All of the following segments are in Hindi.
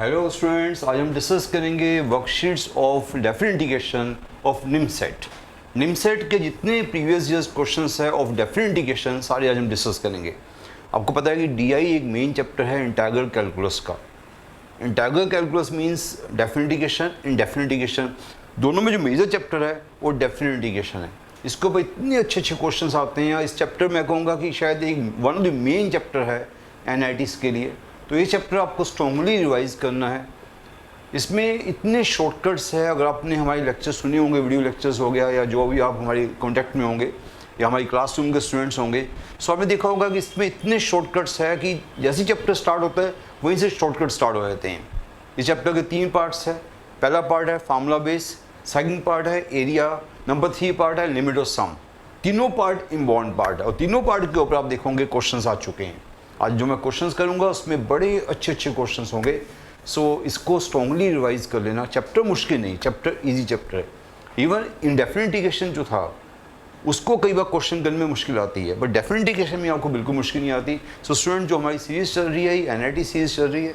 हेलो स्टूडेंट्स, आज हम डिस्कस करेंगे worksheets of definite integration of NIMCET. NIMCET के जितने प्रीवियस ईयर्स क्वेश्चंस है ऑफ डेफिनेट इंटीग्रेशन सारे आज हम डिस्कस करेंगे। आपको पता है कि डीआई एक मेन चैप्टर है इंटीग्रल कैलकुलस का। Integral calculus means definite integration, indefinite integration, दोनों में जो मेजर चैप्टर है वो डेफिनेट इंटीग्रेशन है। इसके ऊपर इतने अच्छे अच्छे क्वेश्चंस आते हैं। इस चैप्टर में कहूँगा कि शायद एक one of the main chapter है एनआईटीज के लिए। तो ये चैप्टर आपको स्ट्रांगली रिवाइज करना है। इसमें इतने शॉर्टकट्स है, अगर आपने हमारे लेक्चर सुने होंगे, वीडियो लेक्चर्स हो गया या जो भी आप हमारे कांटेक्ट में होंगे या हमारी क्लासरूम के स्टूडेंट्स होंगे, सो आपने देखा होगा कि इसमें इतने शॉर्टकट्स है कि जैसे चैप्टर स्टार्ट होता है वहीं से शॉर्टकट स्टार्ट हो जाते हैं। इस चैप्टर के 3 पार्ट्स है। पहला पार्ट है फार्मूला बेस, सेकंड पार्ट है एरिया, नंबर 3 पार्ट है लिमिट ऑफ सम। तीनों पार्ट इम्पॉर्टेंट पार्ट है और तीनों पार्ट के ऊपर आप देखोगे क्वेश्चंस आ चुके हैं। आज जो मैं क्वेश्चंस करूंगा उसमें बड़े अच्छे अच्छे क्वेश्चंस होंगे। सो इसको स्ट्रांगली रिवाइज कर लेना। चैप्टर मुश्किल नहीं, चैप्टर इजी चैप्टर है। इवन इंडेफिनिट इंटीग्रेशन जो था उसको कई बार क्वेश्चन करने में मुश्किल आती है, बट डेफिनेट इंटीग्रेशन में आपको बिल्कुल मुश्किल नहीं आती। सो स्टूडेंट, जो हमारी सीरीज़ चल रही है, एनआईटी सीरीज़ चल रही है,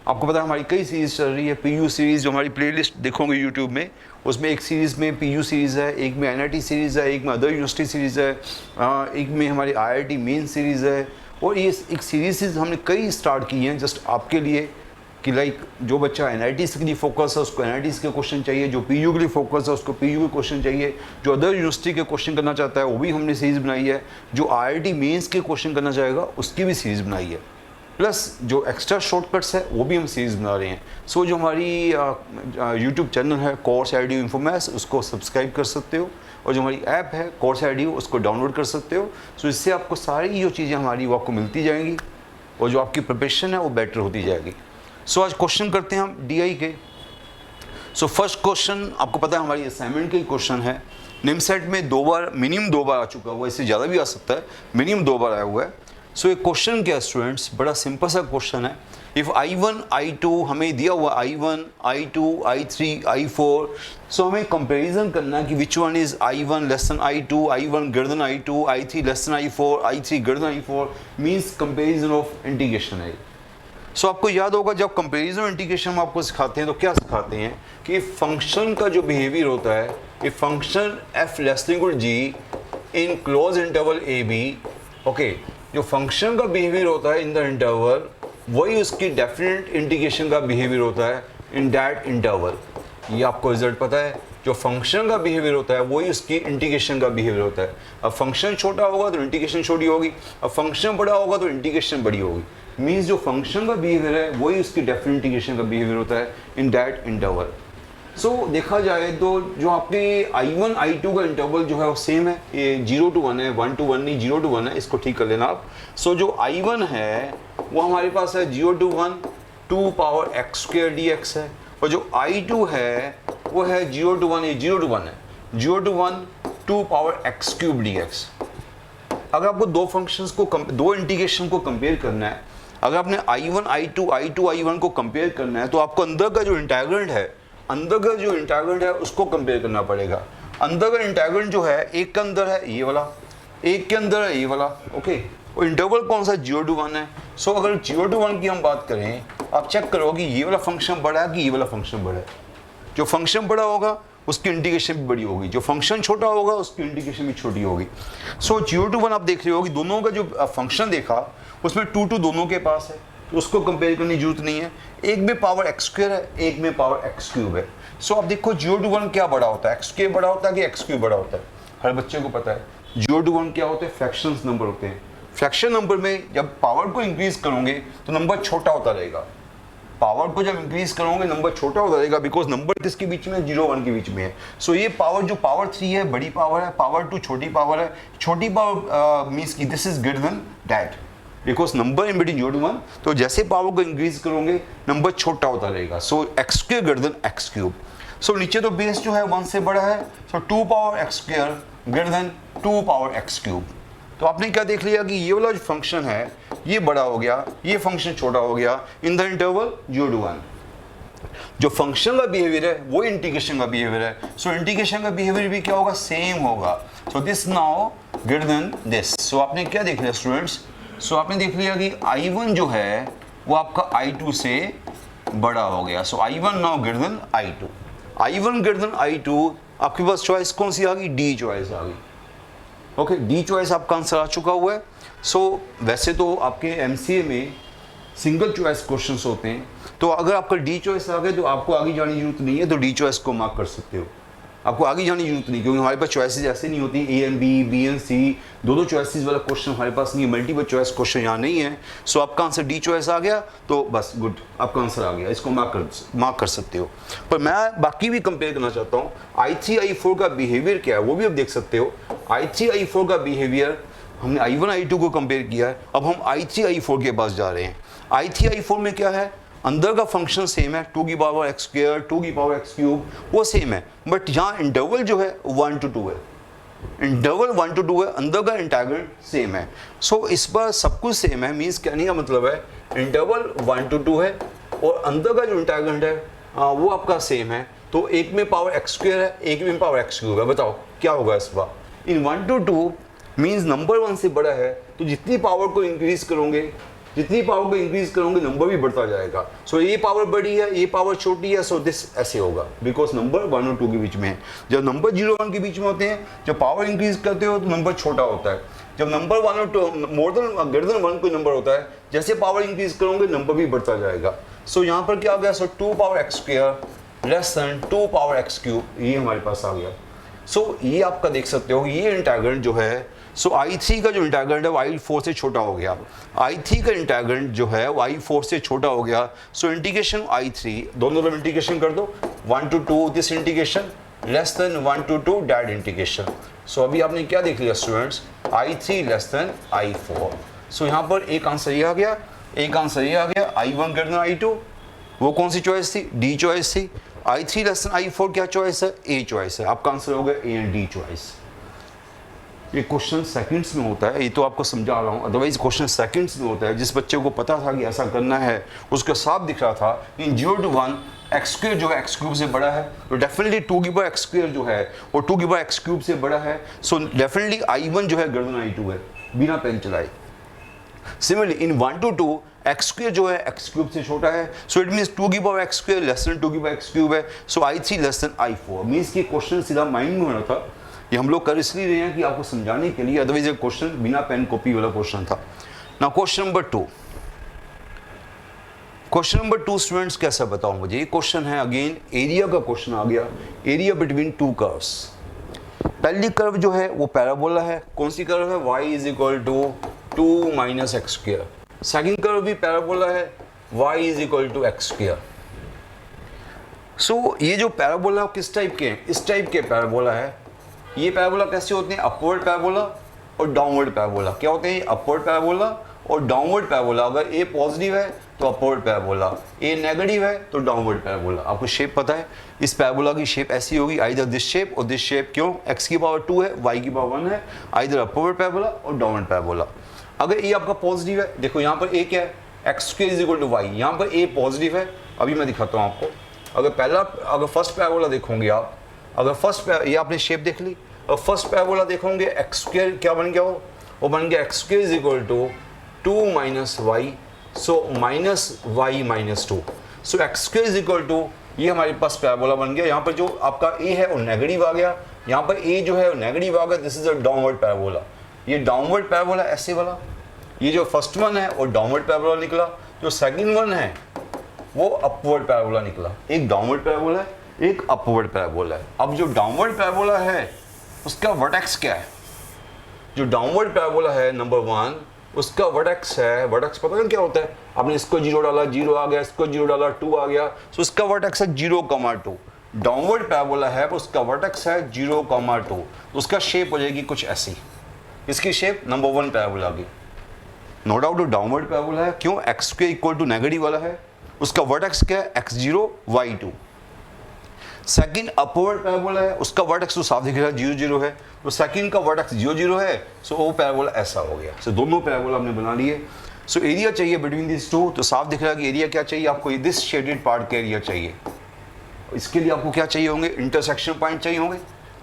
आपको पता है हमारी कई सीरीज़ चल रही है। पीयू सीरीज़ जो हमारी प्लेलिस्ट देखोगे यूट्यूब में, उसमें एक सीरीज़ में पीयू सीरीज़ है, एक में एनआईटी सीरीज़ है, एक में अदर यूनिवर्सिटी सीरीज़ है, एक में हमारी आईआईटी मेन सीरीज़ है। और ये एक सीरीज़ हमने कई स्टार्ट की हैं जस्ट आपके लिए कि लाइक जो बच्चा एनआईटीज़ के लिए फोकस है उसको एनआईटीज़ के क्वेश्चन चाहिए, जो पीयू के लिए फोकस है उसको पीयू के क्वेश्चन चाहिए, जो अदर यूनिवर्सिटी के क्वेश्चन करना चाहता है वो भी हमने सीरीज़ बनाई है, जो आईआईटी मेंस के क्वेश्चन करना चाहेगा उसकी भी सीरीज़ बनाई है, प्लस जो एक्स्ट्रा शॉर्टकट्स है वो भी हम सीरीज़ बना रहे हैं। सो जो हमारी यूट्यूब चैनल है कोर्स आईडी इन्फॉर्मेस, उसको सब्सक्राइब कर सकते हो, और जो हमारी ऐप है कोर्स आईडी उसको डाउनलोड कर सकते हो। सो इससे आपको सारी जो चीज़ें हमारी वो आपको मिलती जाएंगी और जो आपकी प्रिपरेशन है वो बेटर होती जाएगी। सो आज क्वेश्चन करते हैं हम डीआई के। सो फर्स्ट क्वेश्चन आपको पता है हमारी असाइनमेंट का ही क्वेश्चन है। निमसेट में 2 बार, मिनिमम 2 बार आ चुका हुआ है, इससे ज़्यादा भी आ सकता है, मिनिमम 2 बार आया हुआ है। सो ये क्वेश्चन क्या है स्टूडेंट्स, बड़ा सिंपल सा क्वेश्चन है। इफ़ I1 I2 हमें दिया हुआ I1 I2 I3 I4, सो हमें कंपैरिजन करना है कि which one is I1 less than I2, I1 greater than I2, I3 less than I4, I3 greater than I4, means comparison of integration है। सो आपको याद होगा जब कंपैरिजन इंटीग्रेशन में आपको सिखाते हैं तो क्या सिखाते हैं कि फंक्शन का जो बिहेवियर होता है, a function f less than equal g in close interval a b, okay, जो फंक्शन का बिहेवियर होता है इन द इंटरवल वही उसकी डेफिनेट इंटीग्रेशन का बिहेवियर होता है इन दैट इंटरवल। ये आपको रिजल्ट पता है, जो फंक्शन का बिहेवियर होता है वही उसकी इंटीग्रेशन का बिहेवियर होता है। अब फंक्शन छोटा होगा तो इंटीग्रेशन छोटी होगी, अब फंक्शन बड़ा होगा तो इंटीग्रेशन बड़ी होगी। मीन्स जो फंक्शन का बिहेवियर है वही उसकी डेफिनेट इंटीग्रेशन का बिहेवियर होता है इन दैट इंटरवल। सो देखा जाए तो जो आपके I1 I2 का इंटरवल जो है वो सेम है, ये 0 to 1 है, 1 to 1 नहीं 0 to 1 है, इसको ठीक कर लेना आप। सो जो I1 है वो हमारे पास है 0 to 1 2 power x square dx है, और जो I2 है वो है 0 to 1, ये 0 to 1 है, 0 to 1 2 power x cube dx। अगर आपको दो फंक्शंस को दो इंटीग्रेशन को कंपेयर करना है, अगर आपने I1 I2 I2 I1 को कंपेयर करना है तो आपको अंदर का जो इंटीग्रेंड है, अंदर का जो इंटीग्रेंड है उसको कंपेयर करना पड़ेगा। अंदर का इंटीग्रेंड जो है एक के अंदर है ये वाला, एक के अंदर है ये वाला, ओके, और इंटरवल कौन सा 0 to 1 है। सो अगर 0 to 1 की हम बात करें, आप चेक करो कि ये वाला फंक्शन बड़ा है कि ये वाला फंक्शन बड़ा है। जो फंक्शन बड़ा होगा उसकी इंटीग्रेशन भी बड़ी होगी, जो फंक्शन छोटा होगा उसकी इंटीग्रेशन भी छोटी होगी। सो 0 to 1 आप देख रहे हो कि दोनों का जो फंक्शन देखा उसमें 2 2 दोनों के पास है, तो उसको कंपेयर करने की जरूरत नहीं है। एक में पावर x स्क्वायर है, एक में पावर x क्यूब है। सो आप देखो 0 to 1 क्या बड़ा होता है, x स्क्वायर बड़ा होता है कि x क्यूब बड़ा होता है, हर बच्चे को पता है। 0 to 1 क्या होते हैं, फ्रैक्शंस नंबर होते हैं। फ्रैक्शन नंबर में जब पावर को इंक्रीज करोगे तो नंबर छोटा होता रहेगा, पावर को जब इंक्रीज करोगे नंबर छोटा होता रहेगा, बिकॉज नंबर किसके बीच में है, 0 1 के बीच में है। सो ये पावर जो पावर 3 है बड़ी पावर है, पावर 2 छोटी पावर है। छोटी पावर मीन्स की this is greater than that, because number in between 0 to 1, तो जैसे पावर को इंक्रीज करोगे नंबर छोटा होता रहेगा। So x square greater than x cube. So नीचे तो बेस जो है 1 से बड़ा है, so 2 power x square greater than 2 power x cube. तो आपने क्या देख लिया कि ये वाला जो फंक्शन है ये बड़ा हो गया, ये फंक्शन छोटा हो गया इन द इंटरवल 0 to 1। जो फंक्शन का बिहेवियर है वो इंटीग्रेशन का बिहेवियर है। सो इंटीग्रेशन का बिहेवियर भी क्या होगा, सेम होगा। So this now greater than this. So आपने क्या देख लिया स्टूडेंट्स, सो आपने देख लिया कि I1 जो है वो आपका I2 से बड़ा हो गया। सो I1 now greater then I2, I1 greater than I2, आपके पास चॉइस कौन सी आ गई? डी चॉइस आ गई। ओके, डी चॉइस आपका आंसर आ चुका हुआ है। सो वैसे तो आपके MCA में सिंगल चॉइस क्वेश्चंस होते हैं, तो अगर आपका डी चॉइस आ गए तो आपको आगे जाने की जरूरत नहीं है, तो डी चॉइस को मार्क कर सकते हो। आपको आगे जाने की जरूरत नहीं, क्योंकि हमारे पास चॉइसेस ऐसे नहीं होती A and B and C, दो चॉइसेस वाला क्वेश्चन हमारे पास नहीं है, मल्टीपल चॉइस क्वेश्चन यहाँ नहीं है। सो आपका आंसर डी चॉइस आ गया, तो बस गुड, आपका आंसर आ गया, इसको मार्क कर सकते हो। पर मैं बाकी भी कंपेयर करना चाहता हूँ, I3 I4 का बिहेवियर क्या है वो भी आप देख सकते हो। I3 I4 का बिहेवियर हमने I1 I2 को कंपेयर किया है, अब हम I3 I4 के पास जा रहे हैं। I3 I4 में क्या है, अंदर का फंक्शन सेम है, 2 की पावर x स्क्वायर 2 की पावर x क्यूब वो सेम है, बट यहाँ इंटरवल जो है 1 to 2 है, इंटरवल 1 to 2 है, अंदर का इंटीग्रल सेम है। सो इस बार सब कुछ सेम है, मीन्स कहने का मतलब है इंटरवल 1 to 2 है और अंदर का जो इंटीग्रल है वो आपका सेम है। तो एक में पावर x स्क्वायर है, एक में पावर x क्यूब है, बताओ क्या होगा इस बार? इन 1 to 2 मीन्स नंबर 1 से बड़ा है, तो जितनी पावर को इंक्रीज करोगे नंबर भी बढ़ता जाएगा। सो ये पावर बड़ी है, ये पावर छोटी है, सो दिस ऐसे होगा, बिकॉज नंबर 1 और 2 के बीच में है। जब नंबर 0 1 के बीच में होते हैं, जब पावर इंक्रीज करते हो तो नंबर छोटा होता है। जब नंबर 1 और 2 मोर देन ग्रेटर देन 1 कोई नंबर होता है, जैसे पावर इंक्रीज करोगे नंबर भी बढ़ता जाएगा। सो यहाँ पर क्या आ गया? सो 2 power x square less than 2 power x cube, ये हमारे पास आ गया। सो ये आपका देख सकते हो, ये इंटीग्रैंड जो है, सो I3 का जो इंटीग्रैंड है Y4 से छोटा हो गया, I3 का इंटीग्रैंड जो है Y4 से छोटा हो गया। सो इंटीग्रेशन I3, दोनों तरफ इंटीग्रेशन कर दो, 1 to 2 this integration less than 1 to 2 that integration. So अभी आपने क्या देख लिया students? I3 less than I4। सो यहाँ पर एक आंसर ये आ गया, एक आंसर ये आ गया, I1 ग्रेटर देन I2, वो कौन सी चॉइस थी? डी चॉइस थी। I3 लेस देन I4 क्या चॉइस है? ए चॉइस है। आपका आंसर हो गया ए एंड डी चॉइस। ये क्वेश्चन सेकंड्स में होता है, ये तो आपको समझा रहा हूँ, अदरवाइज क्वेश्चन सेकंड्स में होता है। जिस बच्चे को पता था कि ऐसा करना है, उसका साफ दिख रहा था इन 0 to 1 x स्क्वायर जो है x क्यूब से बड़ा है, तो डेफिनेटली 2 की पावर x स्क्वायर जो है वो 2 की पावर x क्यूब से बड़ा है। सो डेफिनेटली I1 जो है ग्रेटर देन I2 है, बिना पेन चलाए। Similarly in 1 to 2 x square जो है x क्यूब से छोटा है, सो इट मीन्स 2 की power x square less than 2 की पावर x क्यूब है। सो I3 less than I4 means कि क्वेश्चन सीधा माइंड में होना था। ये हम लोग कर इसलिए रहे हैं कि आपको समझाने के लिए, अदरवाइज ये क्वेश्चन बिना पेन कॉपी वाला क्वेश्चन था। Now question number 2, question number 2 students कैसा बताओ मुझे? ये क्वेश्चन है अगेन एरिया का क्वेश्चन आ गया, एरिया बिटवीन 2 कर्व्स। पहली कर्व जो है वो पैराबोला है, कौन सी कर्व है? y is equal to 2 minus x square. Second curve भी पैराबोला है, y is equal to x square. So ये जो पैराबोला किस टाइप के हैं? इस टाइप के पैराबोला है। ये पैराबोला कैसे होते हैं? अपवर्ड पैराबोला और डाउनवर्ड पैराबोला। क्या होते हैं? अपवर्ड पैराबोला और डाउनवर्ड पैराबोला। अगर ए पॉजिटिव है तो अपवर्ड पैराबोला, ए नेगेटिव है तो डाउनवर्ड पैराबोला। आपको शेप पता है, इस पैराबोला की शेप ऐसी होगी, आइदर दिस शेप और दिस शेप। क्यों? x की पावर 2 है, y की पावर 1 है, आइदर अपवर्ड पैराबोला और डाउनवर्ड पैराबोला। अगर ए आपका पॉजिटिव है, देखो यहाँ पर ए क्या है? X square is equal to y. यहाँ पर ए पॉजिटिव है, अभी मैं दिखाता हूँ आपको। अगर फर्स्ट पैराबोला देखोगे आप, अगर फर्स्ट ये आपने शेप देख ली, और फर्स्ट पैराबोला देखोगे एक्स स्क्वायर क्या बन गया? वो बन गया x square is equal to 2 minus y, so minus y minus 2। So x square is equal to, ये हमारे पास पैराबोला बन गया। यहाँ पर जो आपका ए है वो नेगेटिव आ गया, यहाँ पर ए जो है वो नेगेटिव आ गया। This is a downward parabola. ये डाउनवर्ड पैराबोला ऐसे वाला, ये जो फर्स्ट वन है वो डाउनवर्ड पैराबोला निकला, जो सेकंड वन है वो अपवर्ड पैराबोला निकला। एक डाउनवर्ड पैराबोला है, एक अपवर्ड पैराबोला है। अब जो डाउनवर्ड पैराबोला है उसका वर्टेक्स क्या है? जो डाउनवर्ड पैराबोला है नंबर 1, उसका वर्टेक्स है, वर्टेक्स पता है क्या होता है? आपने इसको 0 डाला 0 आ गया, इसको 0 डाला 2 आ गया, सो इसका वर्टेक्स है 0,2। डाउनवर्ड पैराबोला है, उसका वर्टेक्स है 0,2, उसका शेप हो जाएगी कुछ ऐसी। इसकी शेप नंबर 1 पैराबोला की, नो डाउट डाउनवर्ड पैराबोला है। क्यों? एक्स के इक्वल टू नेगेटिव वाला है, उसका वर्टेक्स क्या है? x0 y2। Second upward parabola है, उसका वर्टेक्स तो साफ दिख रहा है 0 0 है, तो सेकंड का वर्टेक्स 0 0 है, सो वो पैराबोला ऐसा हो गया। सो दोनों पैराबोला हमने बना लिए। सो एरिया चाहिए बिटवीन दिस टू, तो साफ दिख रहा है कि एरिया क्या चाहिए आपको? दिस शेडेड पार्ट का एरिया चाहिए। इसके लिए आपको क्या चाहिए होंगे? इंटरसेक्शन पॉइंट चाहिए होंगे।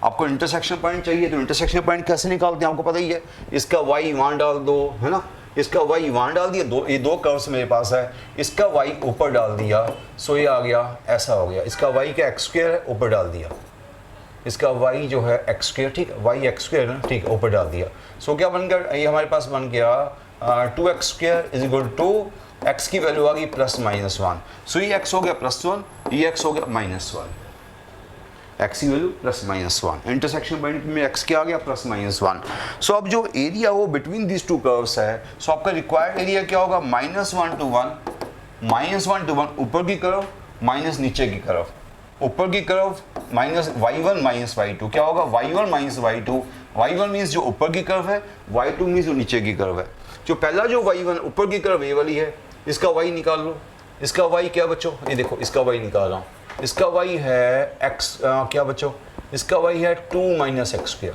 आपको इंटरसेक्शन पॉइंट चाहिए, तो इंटरसेक्शन पॉइंट कैसे निकालते हैं आपको पता ही है। इसका y वहाँ डाल दो, है ना, इसका y वहाँ डाल दिया, ये दो कर्व्स मेरे पास है, इसका y ऊपर डाल दिया, सो ये आ गया ऐसा हो गया। इसका y का x स्क्वायर है, ऊपर डाल दिया, इसका y जो है x स्क्वायर, ठीक है, y x स्क्वायर है, ठीक है, ऊपर डाल दिया। सो क्या बन गया, ये हमारे पास बन गया 2x square is equal to x की वैल्यू आ गई +-1। सो ये x हो गया +1, ये x हो गया -1, x की वैल्यू +-1, इंटरसेक्शन पॉइंट में x क्या आ गया +-1। सो अब जो एरिया वो बिटवीन दिस टू कर्व्स है, सो आपका रिक्वायर्ड एरिया क्या होगा, -1 to 1 ऊपर की कर्व माइनस नीचे की कर्व, ऊपर की कर्व -y1 -y2 क्या होगा, y1 -y2, y1 मीन्स जो ऊपर की कर्व है, y2 मीन्स जो नीचे की कर्व है। जो पहला जो y1 ऊपर की कर्व ये वाली है, इसका y निकाल लो, इसका y क्या बच्चों, ये देखो इसका y निकाल रहा हूँ, इसका y है x क्या बच्चों, इसका y है 2 - x स्क्वायर,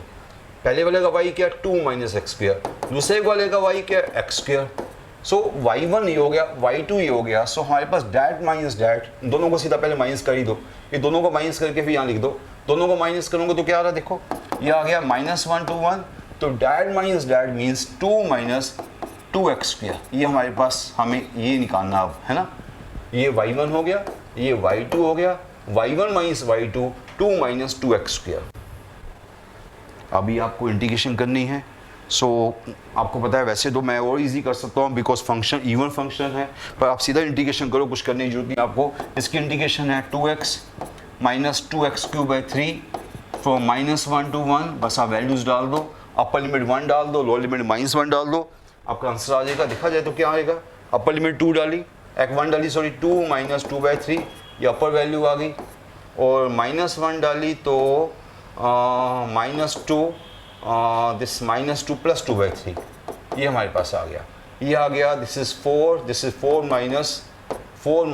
पहले वाले का y क्या 2 - x स्क्वायर, दूसरे वाले का y क्या x स्क्वायर। सो y1 ये हो गया, y2 ये हो गया, सो हमारे पास डैट माइनस डैट, दोनों को सीधा पहले माइनस कर ही दो, ये दोनों को माइनस करके फिर यहाँ लिख दो, दोनों को माइनस करोगे तो क्या आ रहा है, देखो ये आ गया -1 to 1, तो that minus that means 2 - 2x square, ये हमारे पास हमें ये निकालना अब है ना, ये y1 हो गया, ये y2 हो गया, y1 - y2 2 - 2x स्क्वायर। अभी आपको इंटीग्रेशन करनी है, सो आपको पता है वैसे तो मैं और इजी कर सकता हूँ बिकॉज फंक्शन इवन फंक्शन है, पर आप सीधा इंटीग्रेशन करो, कुछ करने की जरूरत नहीं आपको। इसकी इंटीग्रेशन है 2x - 2x³ 3 फ्रॉम -1 to 1, बस आप वैल्यूज डाल दो, अपर लिमिट 1 डाल दो, लोअर लिमिट -1 डाल दो, आपका आंसर आ जाएगा। देखा जाए तो क्या आएगा, अपर लिमिट 2 डाली, 1 डाली सॉरी 2 - 2/3, ये अपर वैल्यू आ गई, और -1 डाली तो -2 दिस -2 + 2/3, ये हमारे पास आ गया, ये आ गया, दिस इज 4 - 4/3, 4 -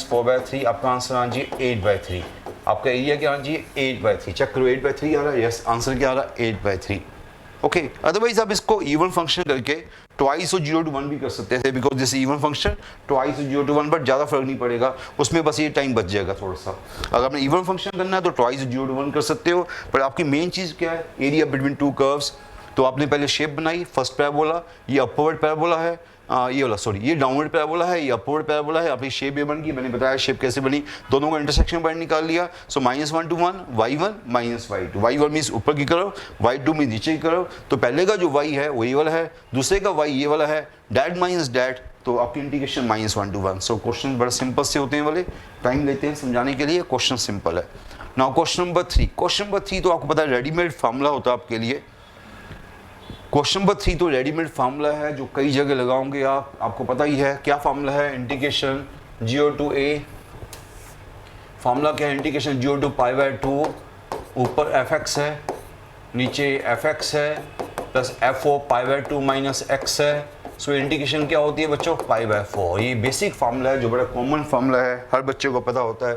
4/3, आपका आंसर आना चाहिए 8/3, आपका एरिया क्या आना चाहिए 8/3, चेक करो 8/3 आ रहा है, यस आंसर क्या आ रहा है 8/3। ओके, अदरवाइज आप इसको इवन फंक्शन करके ट्वाइस और 0 to 1 भी कर सकते थे, because this even function twice और 0 to 1, बट ज़्यादा फर्क नहीं पड़ेगा उसमें, बस ये टाइम बच जाएगा थोड़ा सा। अगर आपने इवन फंक्शन करना है तो ट्वाइस और 0 to 1 कर सकते हो, पर आपकी मेन चीज़ क्या है, एरिया बिटवीन टू कर्व्स। तो आपने पहले शेप बनाई, फर्स्ट पैराबोला, ये अपवर्ड पैराबोला है, ये वाला सॉरी ये डाउनवर्ड पैराबोला है, ये अपवर्ड पैराबोला है, आपकी शेप ये बन गई, मैंने बताया शेप कैसे बनी, दोनों का इंटरसेक्शन पॉइंट निकाल लिया। सो -1 to 1 y1 - y2, y1 means ऊपर की कर्व, y2 मीन्स नीचे की कर्व, तो पहले का जो y है वो ये वाला है, दूसरे का y ये वाला है, डैट माइनस डैट, तो आपकी इंटीग्रेशन -1 to 1। सो क्वेश्चन बड़े सिंपल से होते हैं वाले, टाइम लेते हैं समझाने के लिए, क्वेश्चन सिंपल है। Now question number 3, question number 3 तो आपको पता है रेडीमेड फार्मूला होता है आपके लिए। क्वेश्चन नंबर 3 तो रेडीमेड फार्मूला है जो कई जगह लगाओगे आप, आपको पता ही है क्या फार्मूला है, इंटीग्रेशन 0 to a, फार्मूला क्या है, इंटीग्रेशन 0 to π/2, ऊपर fx है, नीचे fx है, प्लस f π/2 - x है। सो इंटीग्रेशन क्या होती है बच्चों π/4, ये बेसिक फार्मूला है जो बड़ा कॉमन फार्मूला है, हर बच्चे को पता होता है।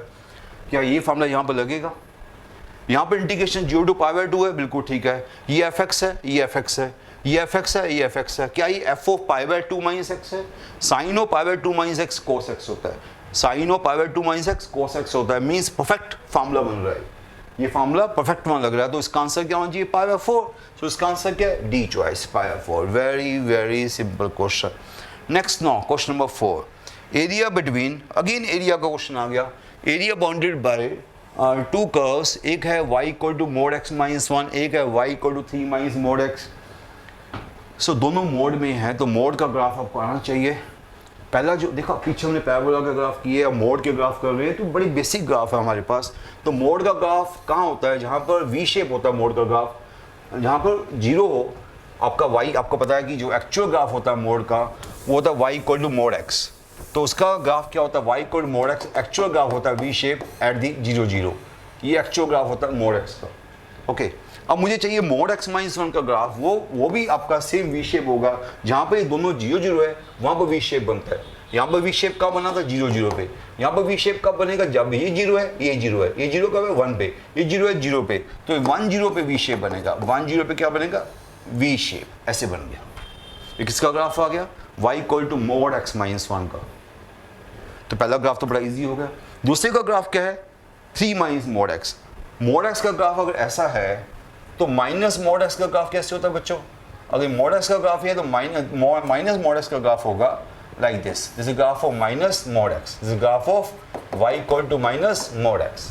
क्या ये फार्मूला यहाँ पर लगेगा, यहाँ पर इंटीग्रेशन 0 to π/2 है, बिल्कुल ठीक है, ये fx है, ये fx है, ये fx है, ये fx है, क्या ये f π/2 - x है, sin π/2 - x cos x होता है, sin π/2 - x cos x होता है, मीन्स परफेक्ट फार्मूला बन रहा है, ये फार्मूला परफेक्ट वहाँ लग रहा है, तो इसका आंसर क्या होना चाहिए π/4। सो इसका आंसर क्या है, D choice π/4, very very simple question. Next now question number 4, area between, again area का क्वेश्चन आ गया, area bounded by two curves, एक है y = mod x - 1, एक है y = 3 - mod x। सो दोनों मोड में है, तो मोड का ग्राफ आपको आना चाहिए। पहला जो देखा पीछे हमने पैराबोला का ग्राफ किए, अब मोड के ग्राफ कर रहे हैं, तो बड़ी बेसिक ग्राफ है हमारे पास। तो मोड का ग्राफ कहाँ होता है, जहाँ पर वी शेप होता है मोड का ग्राफ, जहाँ पर 0 हो, आपका y, आपको पता है कि जो एक्चुअल ग्राफ होता है मोड का वो होता है y = mod x, तो उसका ग्राफ क्या होता है y = mod x, actual graph होता है वी शेप एट दी 0 0, ये एक्चुअल ग्राफ होता है mod x का। ओके, अब मुझे चाहिए mod x - 1 का ग्राफ, वो भी आपका सेम वी शेप होगा, जहाँ पे दोनों 0 0 है वहाँ पर वी शेप बनता है। यहाँ पर वी शेप कब बना था 0 0 पे, यहाँ पर वी शेप कब बनेगा जब ये 0 है, ये 0 है, ये 0 कब है 1 पे, ये 0 है 0 पे, तो 1 0 पे वी शेप बनेगा, 1 0 पे क्या बनेगा वी शेप, ऐसे बन गया। ये किसका ग्राफ आ गया, y = mod x - 1 का। तो पहला ग्राफ तो बड़ा इजी हो गया। दूसरे का ग्राफ क्या है 3 - mod x। mod x का ग्राफ अगर ऐसा है तो माइनस mod x का ग्राफ कैसे होता है बच्चों, अगर mod x का ग्राफ है तो माइनस mod x का ग्राफ होगा like this is graph of minus mod x, this is graph of y equal to minus mod x।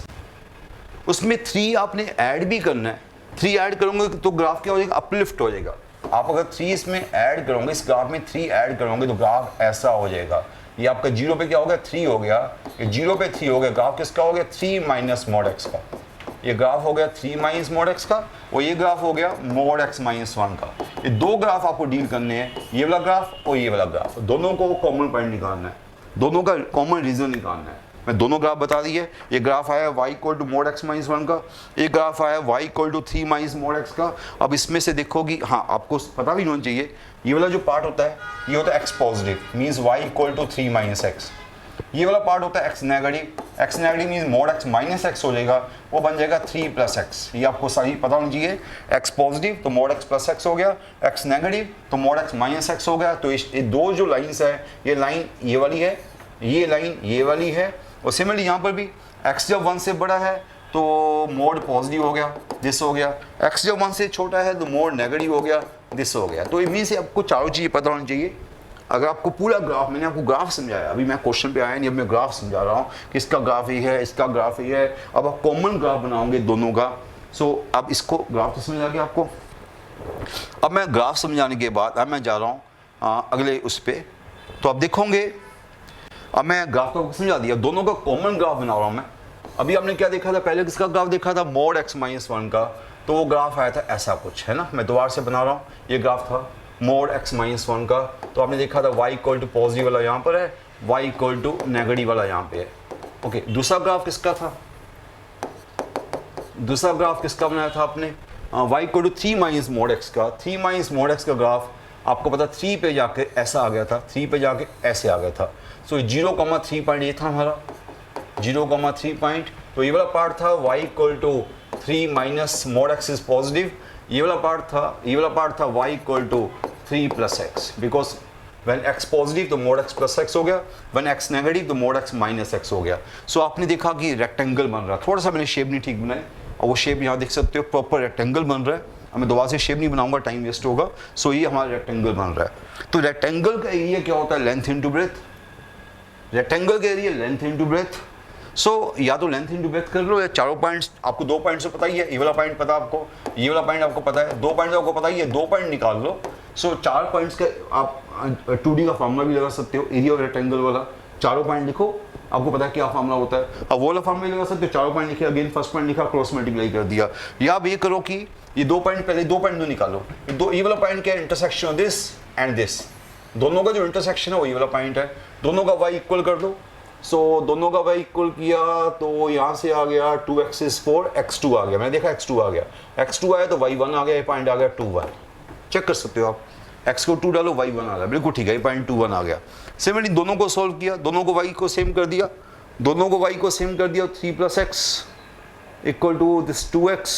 उसमें 3 आपने ऐड भी करना है, 3 ऐड करोगे तो ग्राफ क्या हो जाएगा, अपलिफ्ट हो जाएगा। आप अगर 3 इसमें ऐड करोगे, इस ग्राफ में 3 ऐड करोगे तो ग्राफ ऐसा हो जाएगा। ये आपका 0 पे क्या हो गया, 3 हो गया, ये 0 पे 3 हो गया, ग्राफ किसका हो गया, 3 माइनस mod x का। ये ग्राफ हो गया 3 माइनस mod x का, और ये ग्राफ हो गया mod x माइनस 1 का। ये 2 ग्राफ आपको डील करने हैं, ये वाला ग्राफ और ये वाला ग्राफ, दोनों को कॉमन पॉइंट निकालना है, दोनों का कॉमन रीजन निकालना है। मैं दोनों ग्राफ बता दिए, ये ग्राफ आया y equal to mod x minus 1 का, एक ग्राफ आया y equal to 3 minus mod x का। अब इसमें से देखो कि हाँ आपको पता भी होना चाहिए, ये वाला जो पार्ट होता है ये होता है x positive, means y equal to 3 minus x। ये वाला पार्ट होता है x negative means mod x minus x हो जाएगा, वो बन जाएगा 3 प्लस x। ये आपको सही पता होना चाहिए, x पॉजिटिव तो mod x प्लस x हो गया, x नेगेटिव तो mod x माइनस x हो गया। तो ये 2 जो लाइन्स है, ये लाइन ये वाली है, ये लाइन ये वाली है, और सिमिलरली यहाँ पर भी x जब 1 से बड़ा है तो मोड पॉजिटिव हो गया, दिस हो गया, x जब 1 से छोटा है तो मोड नेगेटिव हो गया, दिस हो गया। तो इनमें से आपको चारों चीज़ें पता होनी चाहिए। अगर आपको पूरा ग्राफ, मैंने आपको ग्राफ समझाया, अभी मैं क्वेश्चन पे आया नहीं, अब मैं ग्राफ समझा रहा हूँ कि इसका ग्राफ ही है, इसका ग्राफ ही है। अब आप कॉमन ग्राफ बनाओगे दोनों का। सो अब इसको ग्राफ तो समझ आ गया आपको। अब मैं ग्राफ समझाने के बाद अब मैं जा रहा हूँ अगले उस पर। तो आप देखोगे, अब मैं ग्राफ को समझा दिया, दोनों का कॉमन ग्राफ बना रहा हूँ मैं। अभी आपने क्या देखा था, पहले किसका ग्राफ देखा था, mod x माइनस 1 का, तो वो ग्राफ आया था ऐसा कुछ, है ना। मैं दोबारा से बना रहा हूँ, ये ग्राफ था mod x माइनस 1 का। तो आपने देखा था y इक्वल टू पॉजिटिव वाला यहाँ पर है, y इक्वल टू नेगेटिव वाला यहाँ पे है। ओके, दूसरा ग्राफ किसका था, दूसरा ग्राफ किसका बनाया था आपने, y equal to 3 minus mod x का। 3 माइनस mod x का ग्राफ आपको पता 3 पे जाके ऐसा आ गया था, 3 पे जाके ऐसे आ गया था। सो 0,3 पॉइंट ये था हमारा, 0,3 पॉइंट। तो ये वाला पार्ट था y equal to 3 minus mod x is positive. ये वाला पार्ट था y equal to 3 plus x, because when x positive तो mod x प्लस x हो गया, व्हेन x नेगेटिव तो mod x माइनस x हो गया। सो आपने देखा कि रेक्टेंगल बन रहा, थोड़ा सा मैंने शेप नहीं ठीक बनाई, और वो शेप यहाँ देख सकते हो प्रॉपर रेक्टेंगल बन रहा है। अब मैं दोबारा से शेप नहीं बनाऊंगा, टाइम वेस्ट होगा। सो ये हमारा रेक्टेंगल बन रहा है। तो रेक्टेंगल का एरिया क्या होता है, लेंथ इंटू ब्रेथ। रेक्टेंगल का एरिया लेंथ इंटू ब्रेथ। सो या तो लेंथ इंटू ब्रेथ कर लो, या चारों पॉइंट्स, आपको 2 पॉइंट्स तो पता ही है, ये वाला पॉइंट पता है आपको, ये वाला पॉइंट आपको पता है, 2 पॉइंट आपको पता ही है, 2 पॉइंट निकाल लो। सो 4 पॉइंट्स का आप 2D का फार्मूला भी लगा सकते हो, एरिया ऑफ रेक्टेंगल वाला। चारों पॉइंट लिखो, आपको पता है क्या फार्मूला होता है। अब वो वाला फार्मूला लगा सकते हो, चारों पॉइंट लिखे, अगेन फर्स्ट पॉइंट लिखा, क्रॉस मल्टीप्लाई कर दिया। या आप ये करो कि ये 2 पॉइंट, पहले 2 पॉइंट निकालो, ये वाला पॉइंट क्या है, intersection of this and this, दोनों का जो इंटरसेक्शन है वही वाला पॉइंट है। दोनों का y इक्वल कर दो। सो दोनों का y इक्वल किया तो यहाँ से आ गया 2x is 4, x2 आ गया, मैंने देखा x2 आ गया, x2 आया तो y1 आ गया, ये पॉइंट आ गया 2 1। चेक कर सकते हो आप, x को 2 डालो y1 आ गया, बिल्कुल ठीक है, ये पॉइंट 2 1 आ गया। सिमिलरली दोनों को सॉल्व किया, दोनों को y को सेम कर दिया, 3 plus x equal to this 2x,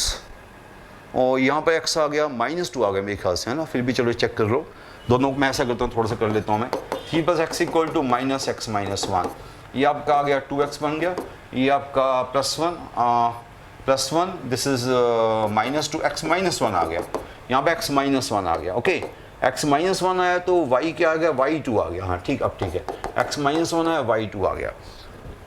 और यहाँ पर x आ गया -2 आ गया मेरे ख्याल से, है ना। फिर भी चलो चेक कर लो, दोनों मैं ऐसा करता हूँ, थोड़ा सा कर लेता हूँ मैं। 3 plus x equal to minus x minus 1, ये आपका आ गया 2x बन गया, ये आपका plus 1 this is -2x minus 1 आ गया, यहाँ पे x माइनस 1 आ गया। ओके, x माइनस 1 आया तो y क्या आ गया, y2 आ गया। हाँ ठीक, अब ठीक है, x माइनस 1 आया, y2 आ गया।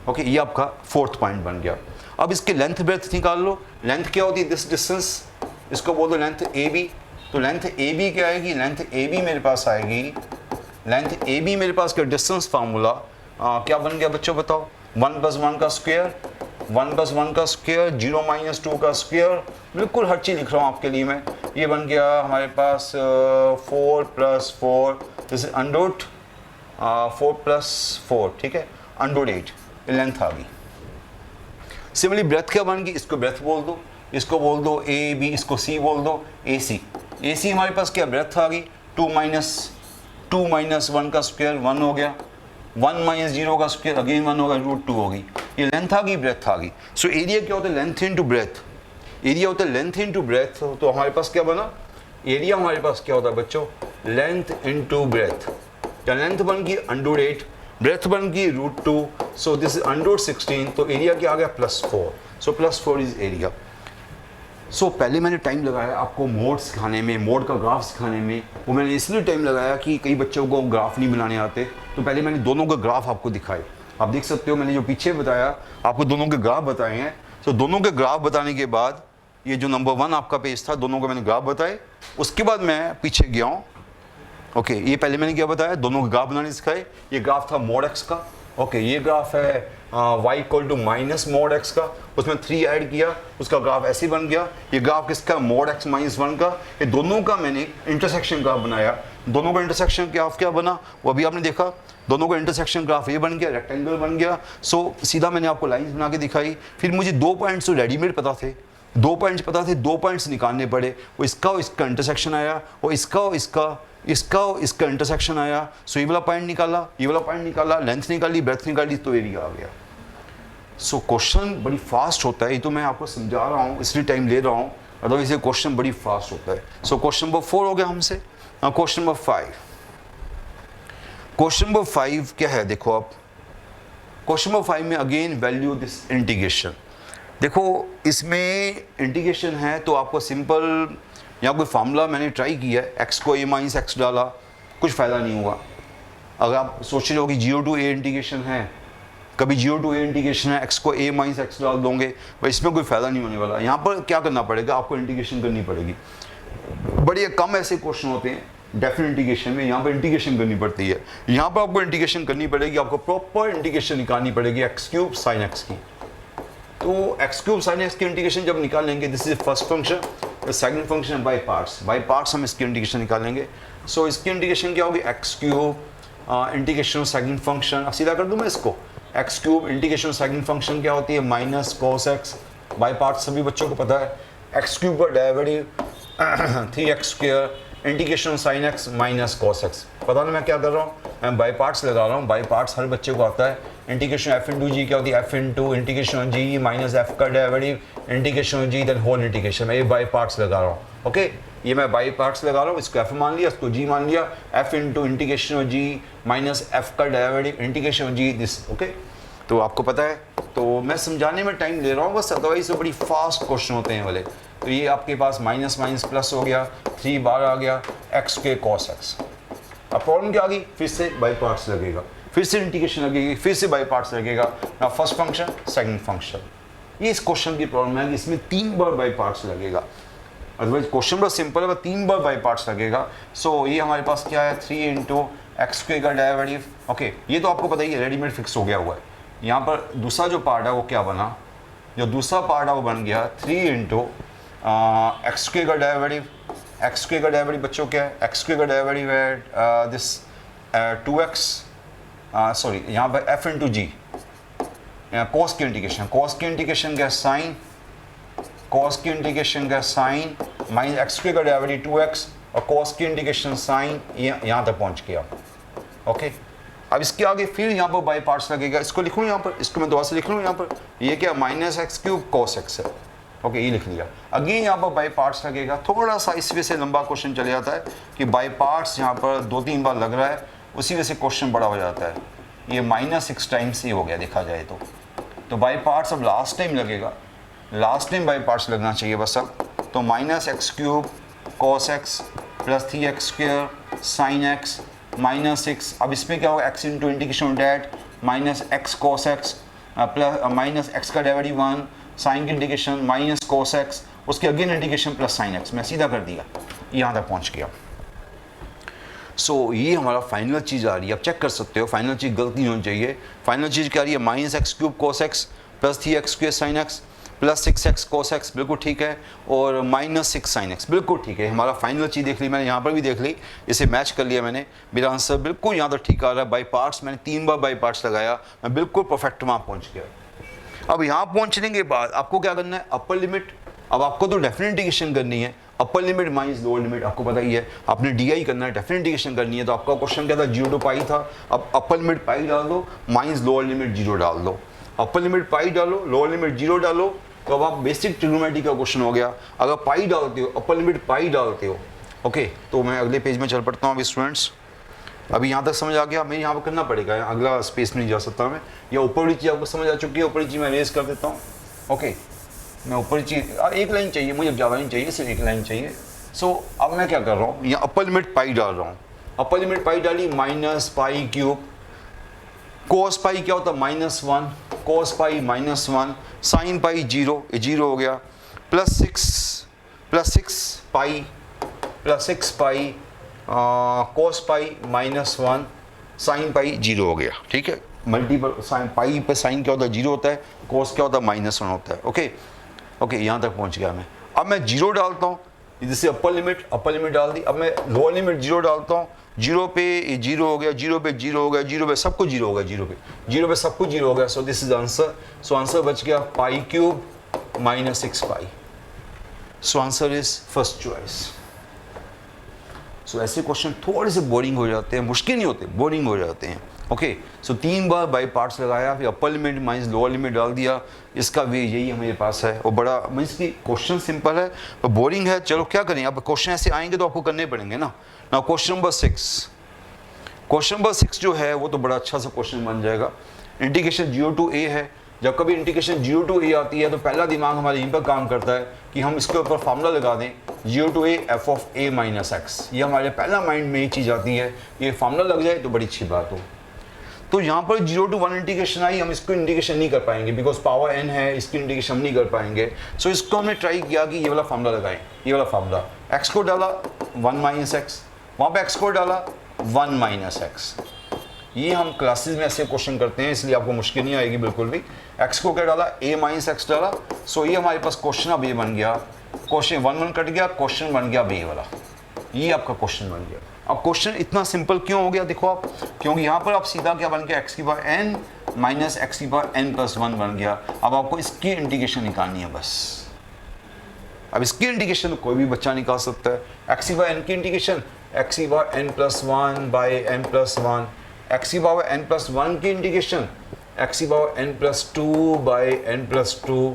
ओके, ये आपका 4th पॉइंट बन गया। अब इसके लेंथ ब्रेथ निकाल लो। लेंथ क्या होती है, दिस डिस्टेंस, इसको बोल दो लेंथ AB। तो लेंथ AB क्या आएगी, लेंथ AB मेरे पास आएगी, लेंथ AB मेरे पास का डिस्टेंस फार्मूला क्या बन गया बच्चों बताओ, 1 + 1 का स्क्वायर, 1 + 1 का स्क्वायर, 0 - 2 का स्क्वायर, बिल्कुल हर चीज़ लिख रहा हूँ आपके लिए मैं। ये बन गया हमारे पास 4 + 4 दिस इज अंडर 4 + 4, ठीक है, अंडर 8, लेंथ आ गई। सिमिलरली ब्रेथ क्या बन गई, इसको ब्रेथ बोल दो, इसको बोल दो AB, इसको C बोल दो AC। AC हमारे पास क्या ब्रेथ आ गई, 2 - 1 का स्क्वायर 1 हो गया, 1 - 0 का स्क्वायर अगेन 1 होगा, √2 होगी। ये लेंथ आ गई, ब्रेथ आ गई। सो एरिया क्या होता है, लेंथ इनटू ब्रेथ। एरिया होता है लेंथ इनटू ब्रेथ। तो हमारे पास क्या बना, एरिया हमारे पास क्या होता है बच्चों, लेंथ इनटू ब्रेथ। क्या लेंथ बन गई अंडर 8, ब्रेथ बन गई √2, सो दिस इज अंडर 16। तो एरिया क्या आ गया +4, सो +4 इज एरिया। सो पहले मैंने टाइम लगाया आपको मोड सिखाने में, मोड का ग्राफ सिखाने में। वो मैंने इसलिए टाइम लगाया कि कई बच्चों को ग्राफ नहीं बनाने आते, तो पहले मैंने दोनों के ग्राफ आपको दिखाए। आप देख सकते हो मैंने जो पीछे बताया आपको दोनों के ग्राफ बताए हैं। तो दोनों के ग्राफ बताने के बाद ये जो नंबर 1 आपका पेज था, दोनों को मैंने ग्राफ बताए। उसके बाद मैं पीछे गया हूँ। ओके, ये पहले मैंने क्या बताया, दोनों के ग्राफ बनाने सिखाए। ये ग्राफ था मोड एक्स का। ओके, ये ग्राफ है y equal to minus mod x का, उसमें 3 ऐड किया, उसका ग्राफ ऐसे बन गया। ये ग्राफ किसका, मोड एक्स माइनस 1 का। ये दोनों का मैंने इंटरसेक्शन ग्राफ बनाया। दोनों का इंटरसेक्शन ग्राफ क्या बना वो अभी आपने देखा। दोनों का इंटरसेक्शन ग्राफ ये बन गया, रेक्टेंगल बन गया। सो सीधा मैंने आपको लाइन्स बना के दिखाई। फिर मुझे 2 पॉइंट्स तो रेडीमेड पता थे, 2 पॉइंट्स पता थे, 2 पॉइंट्स निकालने पड़े। वो इसका और इसका इंटरसेक्शन आया, और इसका और इसका इंटरसेक्शन आया। सो ये वाला पॉइंट निकाला, ये वाला पॉइंट निकाला, लेंथ निकाली, ब्रेथ निकाली, तो एरिया आ गया। सो क्वेश्चन बड़ी फास्ट होता है। ये तो मैं आपको समझा रहा हूँ इसलिए टाइम ले रहा हूँ, अदरवाइज ये क्वेश्चन बड़ी फास्ट होता है। सो क्वेश्चन नंबर 4 हो गया हमसे। Question number 5। क्वेश्चन नंबर 5 क्या है, देखो आप क्वेश्चन नंबर 5 में अगेन वैल्यू दिस इंटीग्रेशन। देखो इसमें इंटीग्रेशन है तो आपको सिंपल यहाँ कोई फार्मूला मैंने ट्राई किया है, एक्स को a माइनस एक्स डाला, कुछ फ़ायदा नहीं हुआ। अगर आप सोच रहे हो कि 0 टू a इंटीग्रेशन है, कभी 0 टू a इंटीग्रेशन है, एक्स को a माइनस एक्स डाल दोगे, भाई इसमें कोई फ़ायदा नहीं होने वाला। यहाँ पर क्या करना पड़ेगा, आपको इंटीग्रेशन करनी पड़ेगी। बड़े कम ऐसे क्वेश्चन होते हैं डेफिनेट इंटीग्रेशन में, यहाँ पर इंटीग्रेशन करनी पड़ती है। यहाँ पर आपको इंटीग्रेशन करनी पड़ेगी, आपको प्रॉपर इंटीग्रेशन निकालनी पड़ेगी एक्स क्यूब साइन एक्स की। तो एक्स क्यूब साइन एक्स की इंटीग्रेशन जब निकालेंगे, this is first function, second function by parts हम इसकी इंटीग्रेशन निकालेंगे। सो इसकी इंटीग्रेशन क्या होगी, x cube integration second function, सीधा कर दूं मैं इसको, x cube integration second function क्या होती है, minus cos x by parts सभी बच्चों को पता है। एक्स क्यूब का derivative 3x square integration sine x minus cos x. पता नहीं मैं क्या कर रहा हूँ, मैं बाय पार्ट्स लगा रहा हूँ। बाय पार्ट्स हर बच्चे को आता है। इंटीग्रेशन एफ इंटू जी क्या होती है, F into integration g minus f का डेरिवेटिव इंटीग्रेशन जी देन होल इंटीग्रेशन। मैं ये बाय पार्ट्स लगा रहा हूँ। ओके, ये मैं बाय पार्ट्स लगा रहा हूँ, इसको एफ मान लिया, इसको जी मान लिया, f into integration g minus f का derivative integration g this. Okay, तो आपको पता है, तो मैं समझाने में टाइम ले रहा हूँ बस, अदरवाइज से बड़ी फास्ट क्वेश्चन होते हैं वाले। तो ये आपके पास माइनस माइनस प्लस हो गया, 3 बार आ गया, एक्स के कॉस एक्स। अब प्रॉब्लम क्या आ गई, फिर से बाई पार्ट्स लगेगा, फिर से इंटीग्रेशन लगेगी, फिर से बाई पार्ट्स लगेगा। ना फर्स्ट फंक्शन सेकंड फंक्शन, ये इस क्वेश्चन की प्रॉब्लम है कि इसमें 3 बार बाई पार्ट्स लगेगा। अदरवाइज क्वेश्चन बड़ा सिंपल है, 3 बार बाई पार्ट्स लगेगा। सो ये हमारे पास क्या है, 3 इंटू एक्स के का डेरिवेटिव। ओके, ये तो आपको पता ही है, रेडीमेड फिक्स हो गया हुआ है। यहाँ पर दूसरा जो पार्ट है वो क्या बना, जो दूसरा पार्ट है वो बन गया 3 इंटू एक्स के का डेरिवेटिव। एक्स के का डेरिवेटिव बच्चों क्या है, एक्स के का डेरिवेटिव है दिस 2x, सॉरी यहाँ पर एफ इंटू जी, कॉस की इंटीग्रेशन, कॉस की इंटीग्रेशन का साइन, कॉस की इंटीग्रेशन का साइन माइनस एक्स के का डेरिवेटिव 2x और कॉस की इंटीग्रेशन साइन यहाँ तक पहुँच गया। ओके, अब इसके आगे फिर यहाँ पर बाई पार्ट्स लगेगा। इसको लिख लूँ यहाँ पर, इसको मैं दोबारा से लिख लूँ यहाँ पर, ये क्या minus x cube cos x है। ओके, ये लिख लिया। अगेन यहाँ पर बाई पार्ट्स लगेगा। थोड़ा सा इस वजह से लंबा क्वेश्चन चले जाता है कि बाई पार्ट्स यहाँ पर 2-3 बार लग रहा है, उसी वजह से क्वेश्चन बड़ा हो जाता है। ये -6 टाइम्स ही हो गया देखा जाए तो बाई पार्ट्स अब लास्ट टाइम लगेगा, लास्ट टाइम बाई पार्ट्स लगना चाहिए बस अब। तो minus x cube cos x plus 3x square sine x -6। अब इसमें क्या होगा, x into integration that minus x cos x plus minus x का डेरिवेटिव 1 साइन की इंटीग्रेशन माइनस कॉस एक्स, उसके again integration plus sine x. मैं सीधा कर दिया, यहाँ तक पहुँच गया। सो ये हमारा फाइनल चीज़ आ रही है। आप चेक कर सकते हो, फाइनल चीज़ गलती नहीं होनी चाहिए। फाइनल चीज़ क्या आ रही है, minus x cube cos x plus 3x square sine x plus 6x cos x, बिल्कुल ठीक है, और -6 साइन एक्स, बिल्कुल ठीक है। हमारा फाइनल चीज़ देख ली मैंने, यहाँ पर भी देख ली, इसे मैच कर लिया मैंने। मेरा आंसर बिल्कुल यहाँ तक ठीक आ रहा है। बाई पार्ट्स मैंने 3 बार बाई पार्ट्स लगाया, मैं बिल्कुल परफेक्ट वहाँ पहुँच गया। अब यहाँ पहुँचने के बाद आपको क्या करना है, अपर लिमिट। अब आपको तो डेफिनेट इंटीग्रेशन करनी है, अपर लिमिट माइनस लोअर लिमिट आपको पता ही है, आपने DI करना है, डेफिनेट इंटीग्रेशन करनी है। तो आपका क्वेश्चन क्या था, 0 टू पाई था। अब अपर लिमिट पाई डाल दो, माइनस लोअर लिमिट 0 डाल दो। अपर लिमिट पाई डालो, लोअर लिमिट 0 डालो, तो अब आप बेसिक ट्रिग्नोमेट्री का क्वेश्चन हो गया। अगर पाई डालते हो, अपर लिमिट पाई डालते हो, ओके, तो मैं अगले पेज में चल पड़ता हूँ अभी स्टूडेंट्स। अभी यहाँ तक समझ आ गया, मैं यहाँ पर करना पड़ेगा, अगला स्पेस में नहीं जा सकता मैं, या ऊपर वाली चीज़ आपको समझ आ चुकी है, ऊपर वाली चीज़ मैं रेज कर देता हूँ। ओके, मैं ऊपर एक लाइन चाहिए मुझे, ज़्यादा नहीं चाहिए, सिर्फ एक लाइन चाहिए। सो अब मैं क्या कर रहा हूँ, यहाँ अपर लिमिट पाई डाल रहा हूँ। अपर लिमिट पाई डाली, माइनस पाई क्यूब, कोस पाई क्या होता है -1, कोस पाई -1, साइन पाई 0, ये 0 हो गया, प्लस 6 पाई कोस पाई -1, साइन पाई 0 हो गया। ठीक है, मल्टीपल साइन पाई पे साइन क्या होता है 0 होता है, कोस क्या होता है -1 होता है। ओके यहाँ तक पहुँच गया मैं। अब मैं 0 डालता हूँ, जैसे अपर लिमिट डाल दी। अब मैं लोअर लिमिट 0 डालता हूँ, 0 पे 0 हो गया, 0 पे 0 हो गया, 0 पे सब कुछ 0 हो गया, 0 पे सब कुछ 0 हो गया। So this is answer. So answer बच गया pi cube -6 pi. So answer is first choice. So ऐसे क्वेश्चन थोड़े से बोरिंग हो जाते हैं, मुश्किल नहीं होते, बोरिंग हो जाते हैं। Okay, so 3 bar by parts लगाया, फिर अपर लिमिट माइनस लोअर लिमिट डाल दिया। इसका वे यही मेरे पास है, और बड़ा मीन्स की क्वेश्चन सिंपल है पर बोरिंग है। चलो क्या करें, अब क्वेश्चन ऐसे आएंगे तो आपको करने पड़ेंगे ना। नाउ क्वेश्चन नंबर 6 जो है वो तो बड़ा अच्छा सा क्वेश्चन बन जाएगा। इंटीग्रेशन 0 to a है। जब कभी इंटीग्रेशन 0 to a आती है तो पहला दिमाग हमारे यहीं पर काम करता है कि हम इसके ऊपर फार्मूला लगा दें, 0 to a f of a minus x। ये हमारे पहला माइंड में ये चीज़ आती है, ये फार्मूला लग जाए तो बड़ी अच्छी बात हो। तो यहाँ पर 0 to 1 इंटीग्रेशन आई, हम इसको इंटीग्रेशन नहीं कर पाएंगे बिकॉज पावर n है, इसकी इंटीग्रेशन हम नहीं कर पाएंगे। सो इसको हमने ट्राई किया कि ये वाला फार्मूला लगाएं, ये वाला फार्मूला। x को डाला 1 minus x, वहाँ पे x को डाला 1 minus x। ये हम क्लासेस में ऐसे क्वेश्चन करते हैं, इसलिए आपको मुश्किल नहीं आएगी बिल्कुल भी। x को क्या डाला, a minus x डाला। सो ये हमारे पास क्वेश्चन अब ये बन गया, क्वेश्चन 1 कट गया, क्वेश्चन बन गया b वाला। ये आपका क्वेश्चन बन गया। अब क्वेश्चन इतना सिंपल क्यों हो गया देखो आप, क्योंकि यहाँ पर आप सीधा क्या बन गया, x की पावर n माइनस x की पावर n प्लस 1 बन गया। अब आपको इसकी इंटीग्रेशन निकालनी है बस। अब इसकी इंटीग्रेशन तो कोई भी बच्चा निकाल सकता है। x की पावर n की इंटीग्रेशन, x की power n plus 1 by n plus 1, x की पावर n प्लस 1 की इंटीग्रेशन, x की power n plus 2 by n plus 2,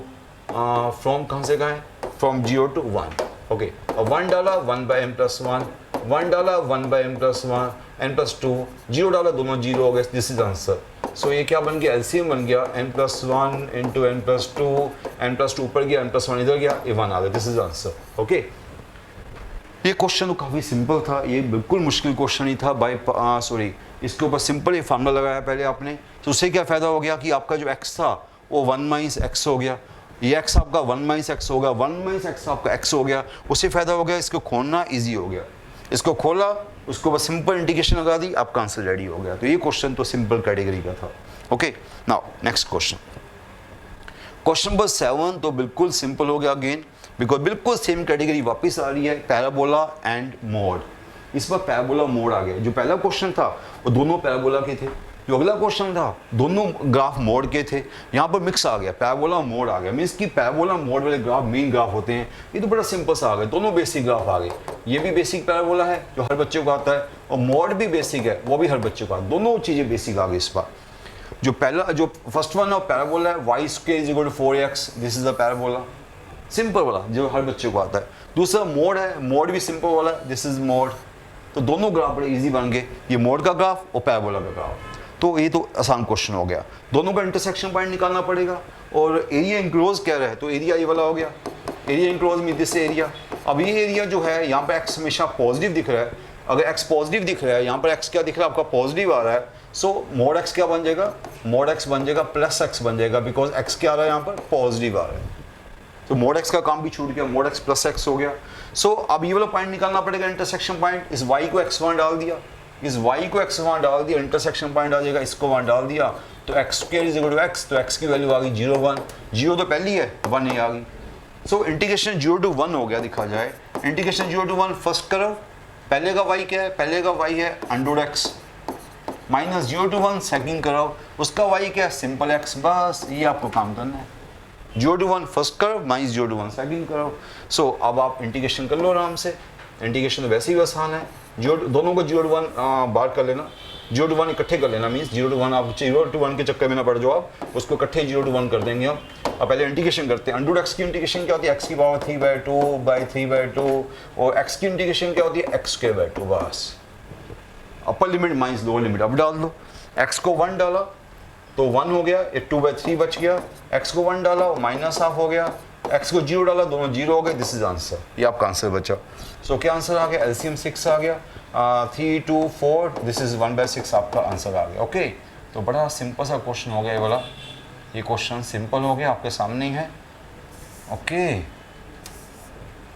from कहाँ से कहाँ है, फ्रॉम 0 to 1। ओके, और 1 डाला 1 बाई n प्लस 1, 1 डाला 1 by n plus 1 n plus 2, 0 डाला, दोनों 0 हो गए। This is answer. सो ये क्या बन गया, एलसीएम बन गया n plus 1 into n plus 2, n plus 2 ऊपर गया, n प्लस 1 इधर गया, ये 1 आ गया। This is answer. ओके, ये क्वेश्चन तो काफ़ी सिंपल था, ये बिल्कुल मुश्किल क्वेश्चन नहीं था। सॉरी, इसके ऊपर सिंपल ये फार्मूला लगाया पहले आपने, तो उससे क्या फ़ायदा हो गया कि आपका जो x था वो 1 माइनस x हो गया, ये x आपका 1 माइनस x होगा, 1 माइनस x आपका x हो गया। उससे फ़ायदा हो गया, इसको खोलना ईजी हो गया। इसको खोला, उसको बस सिंपल इंटीग्रेशन लगा दी, आपका आंसर रेडी हो गया। तो ये क्वेश्चन तो सिंपल कैटेगरी का था। Okay, now next question, question number 7 तो बिल्कुल सिंपल हो गया अगेन, बिकॉज बिल्कुल सेम कैटेगरी वापस आ रही है, पैराबोला एंड मोड। इस पर पैराबोला मोड आ गया। जो पहला क्वेश्चन था वो दोनों पैराबोला के थे, जो अगला क्वेश्चन था दोनों ग्राफ मोड के थे। यहाँ पर मिक्स आ गया, पैराबोला मोड आ गया। मीन्स कि पैराबोला मोड वाले ग्राफ मेन ग्राफ होते हैं। ये तो बड़ा सिंपल सा आ गया, दोनों बेसिक ग्राफ आ गए। ये भी बेसिक पैराबोला है जो हर बच्चे को आता है, और मोड भी बेसिक है, वो भी हर बच्चे को आता है। दोनों चीज़ें बेसिक आ गई इस बार। जो फर्स्ट वन है पैराबोला है, y square is equal to 4x, this is the parabola, simple वाला जो हर बच्चे को आता है। दूसरा मोड है, मोड भी सिंपल वाला, दिस इज मोड। तो दोनों ग्राफ बड़े इजी बन गए, ये मोड का ग्राफ और पैराबोला का ग्राफ। तो ये तो आसान क्वेश्चन हो गया। दोनों का इंटरसेक्शन पॉइंट निकालना पड़ेगा, और एरिया इंक्लोज कह रहा है तो एरिया ये वाला हो गया, एरिया इंक्लोज में दिस एरिया। अब ये एरिया जो है यहाँ पे x हमेशा पॉजिटिव दिख रहा है, अगर x पॉजिटिव दिख रहा है, यहाँ पर x क्या दिख रहा है आपका, पॉजिटिव आ रहा है। सो मोड x क्या बन जाएगा, मोड x बन जाएगा प्लस x बन जाएगा, बिकॉज x क्या आ रहा है यहाँ पर, पॉजिटिव आ रहा है। तो मोड x का काम भी छूट गया, मोड x प्लस x हो गया। सो अब ये वाला पॉइंट निकालना पड़ेगा, इंटरसेक्शन पॉइंट। इस y को x वहाँ डाल दिया, इस y को x वहाँ डाल दिया, इंटरसेक्शन पॉइंट आ जाएगा, इसको वहाँ डाल दिया, तो x square is equal to x, तो x की वैल्यू आ गई 0 1, 0 तो पहली है, 1 ये आ गई। सो इंटीग्रेशन 0 to 1 हो गया, दिखा जाए इंटीग्रेशन 0 to 1 फर्स्ट करो, पहले का y क्या है, पहले का y है √x, माइनस 0 to 1 सेकंड करो, उसका y क्या है, सिंपल x। बस ये आपको काम करना है, 0 to 1 first curve minus 0 to 1 second curve. So अब आप इंटीग्रेशन कर लो आराम से, इंटीग्रेशन तो वैसे ही आसान है। दोनों को 0 to 1 बार कर लेना, 0 to 1 इकट्ठे कर लेना, मीन्स 0 to 1 आप 0 to 1 के चक्कर में ना पड़ जाओ, आप उसको इकट्ठे 0 to 1 कर देंगे हम। अब पहले इंटीग्रेशन करते हैं। √x की इंटीग्रेशन क्या होती है, x की पावर 3/2 और x की इंटीग्रेशन क्या होती है, x²/2। बस अपर लिमिट माइनस लोअर लिमिट अब डाल दो। x को 1 डाला तो 1 हो गया, ये 2/3 बच गया। x को 1 डाला माइनस हाफ हो गया, एक्स को 0 डाला, दोनों 0 हो गए, दिस इज आंसर, ये आपका आंसर बचा। सो क्या आंसर आ गया, एलसीएम 6 आ गया, 3 2 4, दिस इज 1/6 आपका आंसर आ गया। ओके, तो बड़ा सिंपल सा क्वेश्चन हो गया ये वाला, ये क्वेश्चन सिंपल हो गया, आपके सामने ही है। ओके,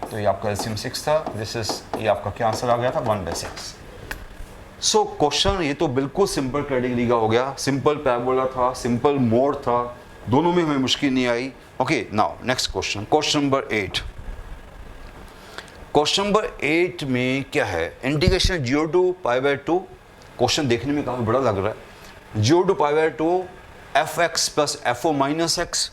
तो ये आपका एलसीएम 6 था, दिस इज, ये आपका क्या आंसर आ गया था, 1/6। सो क्वेश्चन ये तो बिल्कुल सिंपल कैटेगरी का हो गया, सिंपल पैराबोला था, सिंपल मोड था, दोनों में हमें मुश्किल नहीं आई। Okay, now next question, question number 8। Question number 8 में क्या है, इंटीग्रेशन 0 to π/2। क्वेश्चन देखने में काफ़ी बड़ा लग रहा है। 0 to π/2 fx plus fo minus x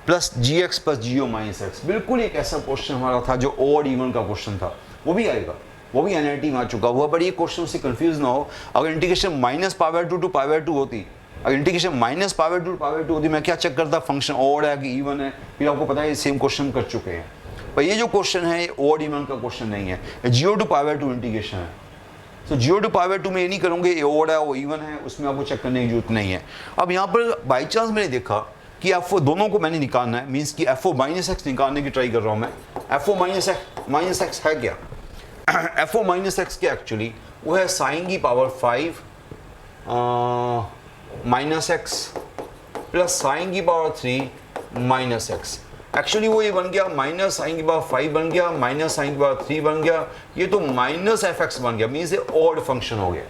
plus gx plus go minus x. बिल्कुल एक ऐसा क्वेश्चन हमारा था जो ऑड इवन का क्वेश्चन था, वो भी आएगा, वो भी एनआईटी में आ चुका हुआ। पर ये क्वेश्चन से कंफ्यूज ना हो, अगर इंटीग्रेशन माइनस π/2 to π/2 होती, अगर इंटीग्रेशन माइनस π/2 to π/2 होती, मैं क्या चेक करता, फंक्शन ऑड है कि इवन है, फिर आपको पता है ये सेम क्वेश्चन कर चुके हैं। पर ये जो क्वेश्चन है ये ऑड इवन का क्वेश्चन नहीं है, 0 to π/2 इंटीग्रेशन है। तो 0 to π/2 में ये नहीं करूँगे ये ऑड है वो इवन है, उसमें आपको चेक करने की जरूरत नहीं है। अब यहाँ पर बाई चांस मैंने देखा कि एफ दोनों को मैंने निकालना है, मीन्स कि एफ ओ माइनस एक्स निकालने की ट्राई कर रहा हूँ मैं। एफ ओ माइनस एक्स है क्या, एफ ओ माइनस एक्स क्या एक्चुअली वो है साइन की power 5 minus x plus sign की पावर 3 माइनस एक्स। एक्चुअली वो ये बन गया माइनस साइन की पावर 5 बन गया, माइनस साइन की पावर 3 बन गया, ये तो माइनस एफ एक्स बन गया, मीन्स ये ऑड फंक्शन हो गया।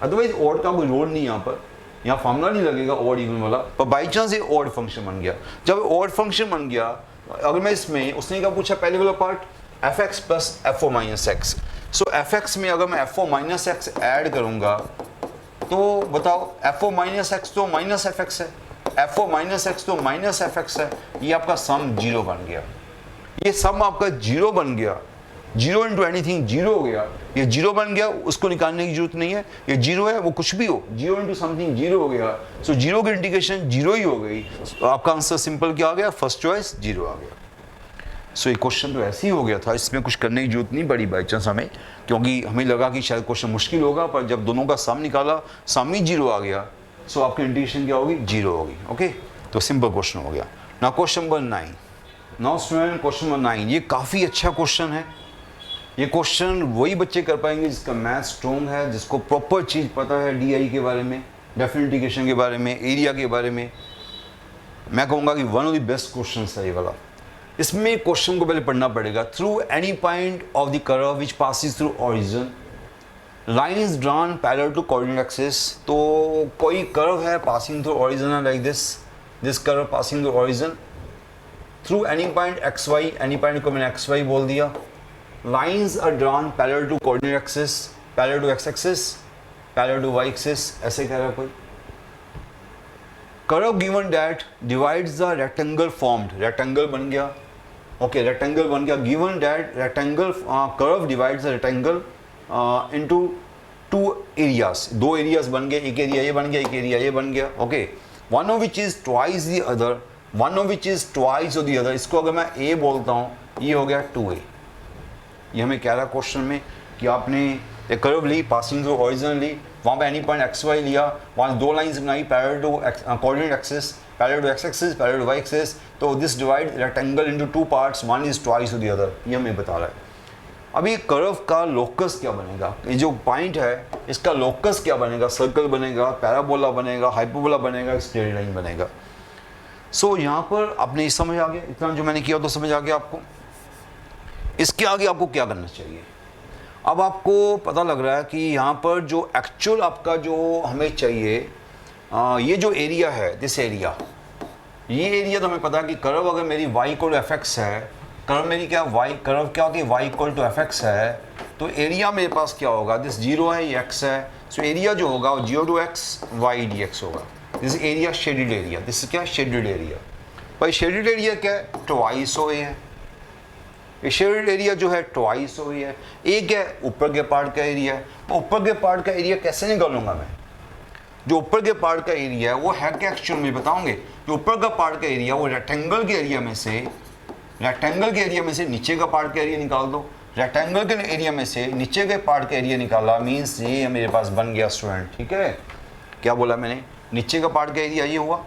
अदरवाइज ऑड का कोई रोल नहीं, यहाँ पर यहाँ फॉर्मूला नहीं लगेगा ऑड इवन वाला, पर बाई चांस ये ऑड फंक्शन बन गया। जब ऑड फंक्शन बन गया, अगर मैं इसमें, उसने क्या पूछा पहले वाला part f x plus f of minus x. So f x में अगर मैं f of minus x add करूँगा तो बताओ एफ ओ माइनस एक्स तो माइनस एफ एक्स है, एफ ओ माइनस एक्स तो माइनस एफ एक्स है, ये आपका सम 0 बन गया। ये सम आपका 0 बन गया, 0 इंटू एनीथिंग 0 हो गया, ये 0 बन गया, उसको निकालने की जरूरत नहीं है, ये 0 है वो कुछ भी हो, 0 इंटू समथिंग 0 हो गया। सो 0 की इंटीग्रेशन 0 ही हो गई, तो आपका आंसर सिंपल क्या आ गया, फर्स्ट चॉइस 0 आ गया। सो ये क्वेश्चन तो ऐसे ही हो गया था, इसमें कुछ करने की जरूरत नहीं पड़ी बाई चांस हमें, क्योंकि हमें लगा कि शायद क्वेश्चन मुश्किल होगा, पर जब दोनों का सम निकाला सम ही 0 आ गया, सो आपकी इंटीग्रेशन क्या होगी, 0 होगी। ओके, तो सिंपल क्वेश्चन हो गया। Now question number 9। Now student question number 9, ये काफ़ी अच्छा क्वेश्चन है। ये क्वेश्चन वही बच्चे कर पाएंगे जिसका मैथ स्ट्रॉन्ग है, जिसको प्रॉपर चीज़ पता है डीआई के बारे में, डेफिनेट इंटीग्रेशन के बारे में, एरिया के बारे में। मैं कहूँगा कि one of the best question है ये वाला। इसमें क्वेश्चन को पहले पढ़ना पड़ेगा। Through any point of the curve which passes through origin line is drawn parallel to coordinate axis. तो कोई कर्व है passing through origin like this curve passing through origin through any point x y, any point को मैंने एक्स वाई बोल दिया। Lines are drawn parallel to coordinate axis, parallel to x axis, parallel to y axis, ऐसे कह रहा है कोई। Curve given that divides the rectangle formed, rectangle बन गया। ओके, रेक्टेंगल बन गया। Given that rectangle curve divides the rectangle into 2 areas, 2 areas बन गए, एक एरिया ये बन गया, एक एरिया ये बन गया। Okay, one of which is twice the other, one of which is twice of the other. इसको अगर मैं ए बोलता हूँ, ये हो गया 2a। ये हमें कह रहा क्वेश्चन में कि आपने एक कर्व ली पासिंग थ्रू ओरिजिन ली, वहाँ पे एनी पॉइंट एक्स वाई लिया, वहाँ 2 लाइन्स बनाई parallel to coordinate axis, parallel to x axis, parallel to y axis. तो this divide rectangle into 2 parts, one is twice of the other, ये हमें बता रहा है। अभी कर्व का लोकस क्या बनेगा, ये जो पॉइंट है इसका लोकस क्या बनेगा, सर्कल बनेगा, पैराबोला बनेगा, हाइपरबोला बनेगा, स्ट्रेट लाइन बनेगा। सो यहाँ पर आपने समझ आ गया, इतना जो मैंने किया तो समझ आ गया आपको। इसके आगे आपको क्या करना चाहिए, अब आपको पता लग रहा है कि यहाँ पर जो एक्चुअल आपका जो हमें चाहिए, ये जो एरिया है, दिस एरिया, ये एरिया तो हमें पता है कि कर्व अगर मेरी y equal to f x है, कर्व मेरी क्या y, कर्व क्या होती है y equal to f x है, तो एरिया मेरे पास क्या होगा, दिस 0 है, ये x है। सो एरिया जो होगा वो 0 to x y d x होगा। This area shaded area, this क्या शेडेड एरिया। भाई शेडेड एरिया क्या है, ट्वाइस हो है, शेडेड एरिया जो है ट्वाइस हो है। एक है ऊपर के पार्ट का एरिया है, ऊपर के पार्ट का एरिया कैसे निकालूंगा मैं, जो ऊपर के पार्ट का एरिया है वो है क्या एक्चुअल में बताओगे। जो ऊपर का पार्ट का एरिया वो रेक्टेंगल के एरिया में से, रेक्टेंगल के एरिया में से नीचे का पार्ट का एरिया निकाल दो। रेक्टेंगल के एरिया में से नीचे के पार्ट का एरिया निकाला, मीन्स ये मेरे पास बन गया स्टूडेंट, ठीक है। क्या बोला मैंने, नीचे का पार्ट का एरिया ये हुआ,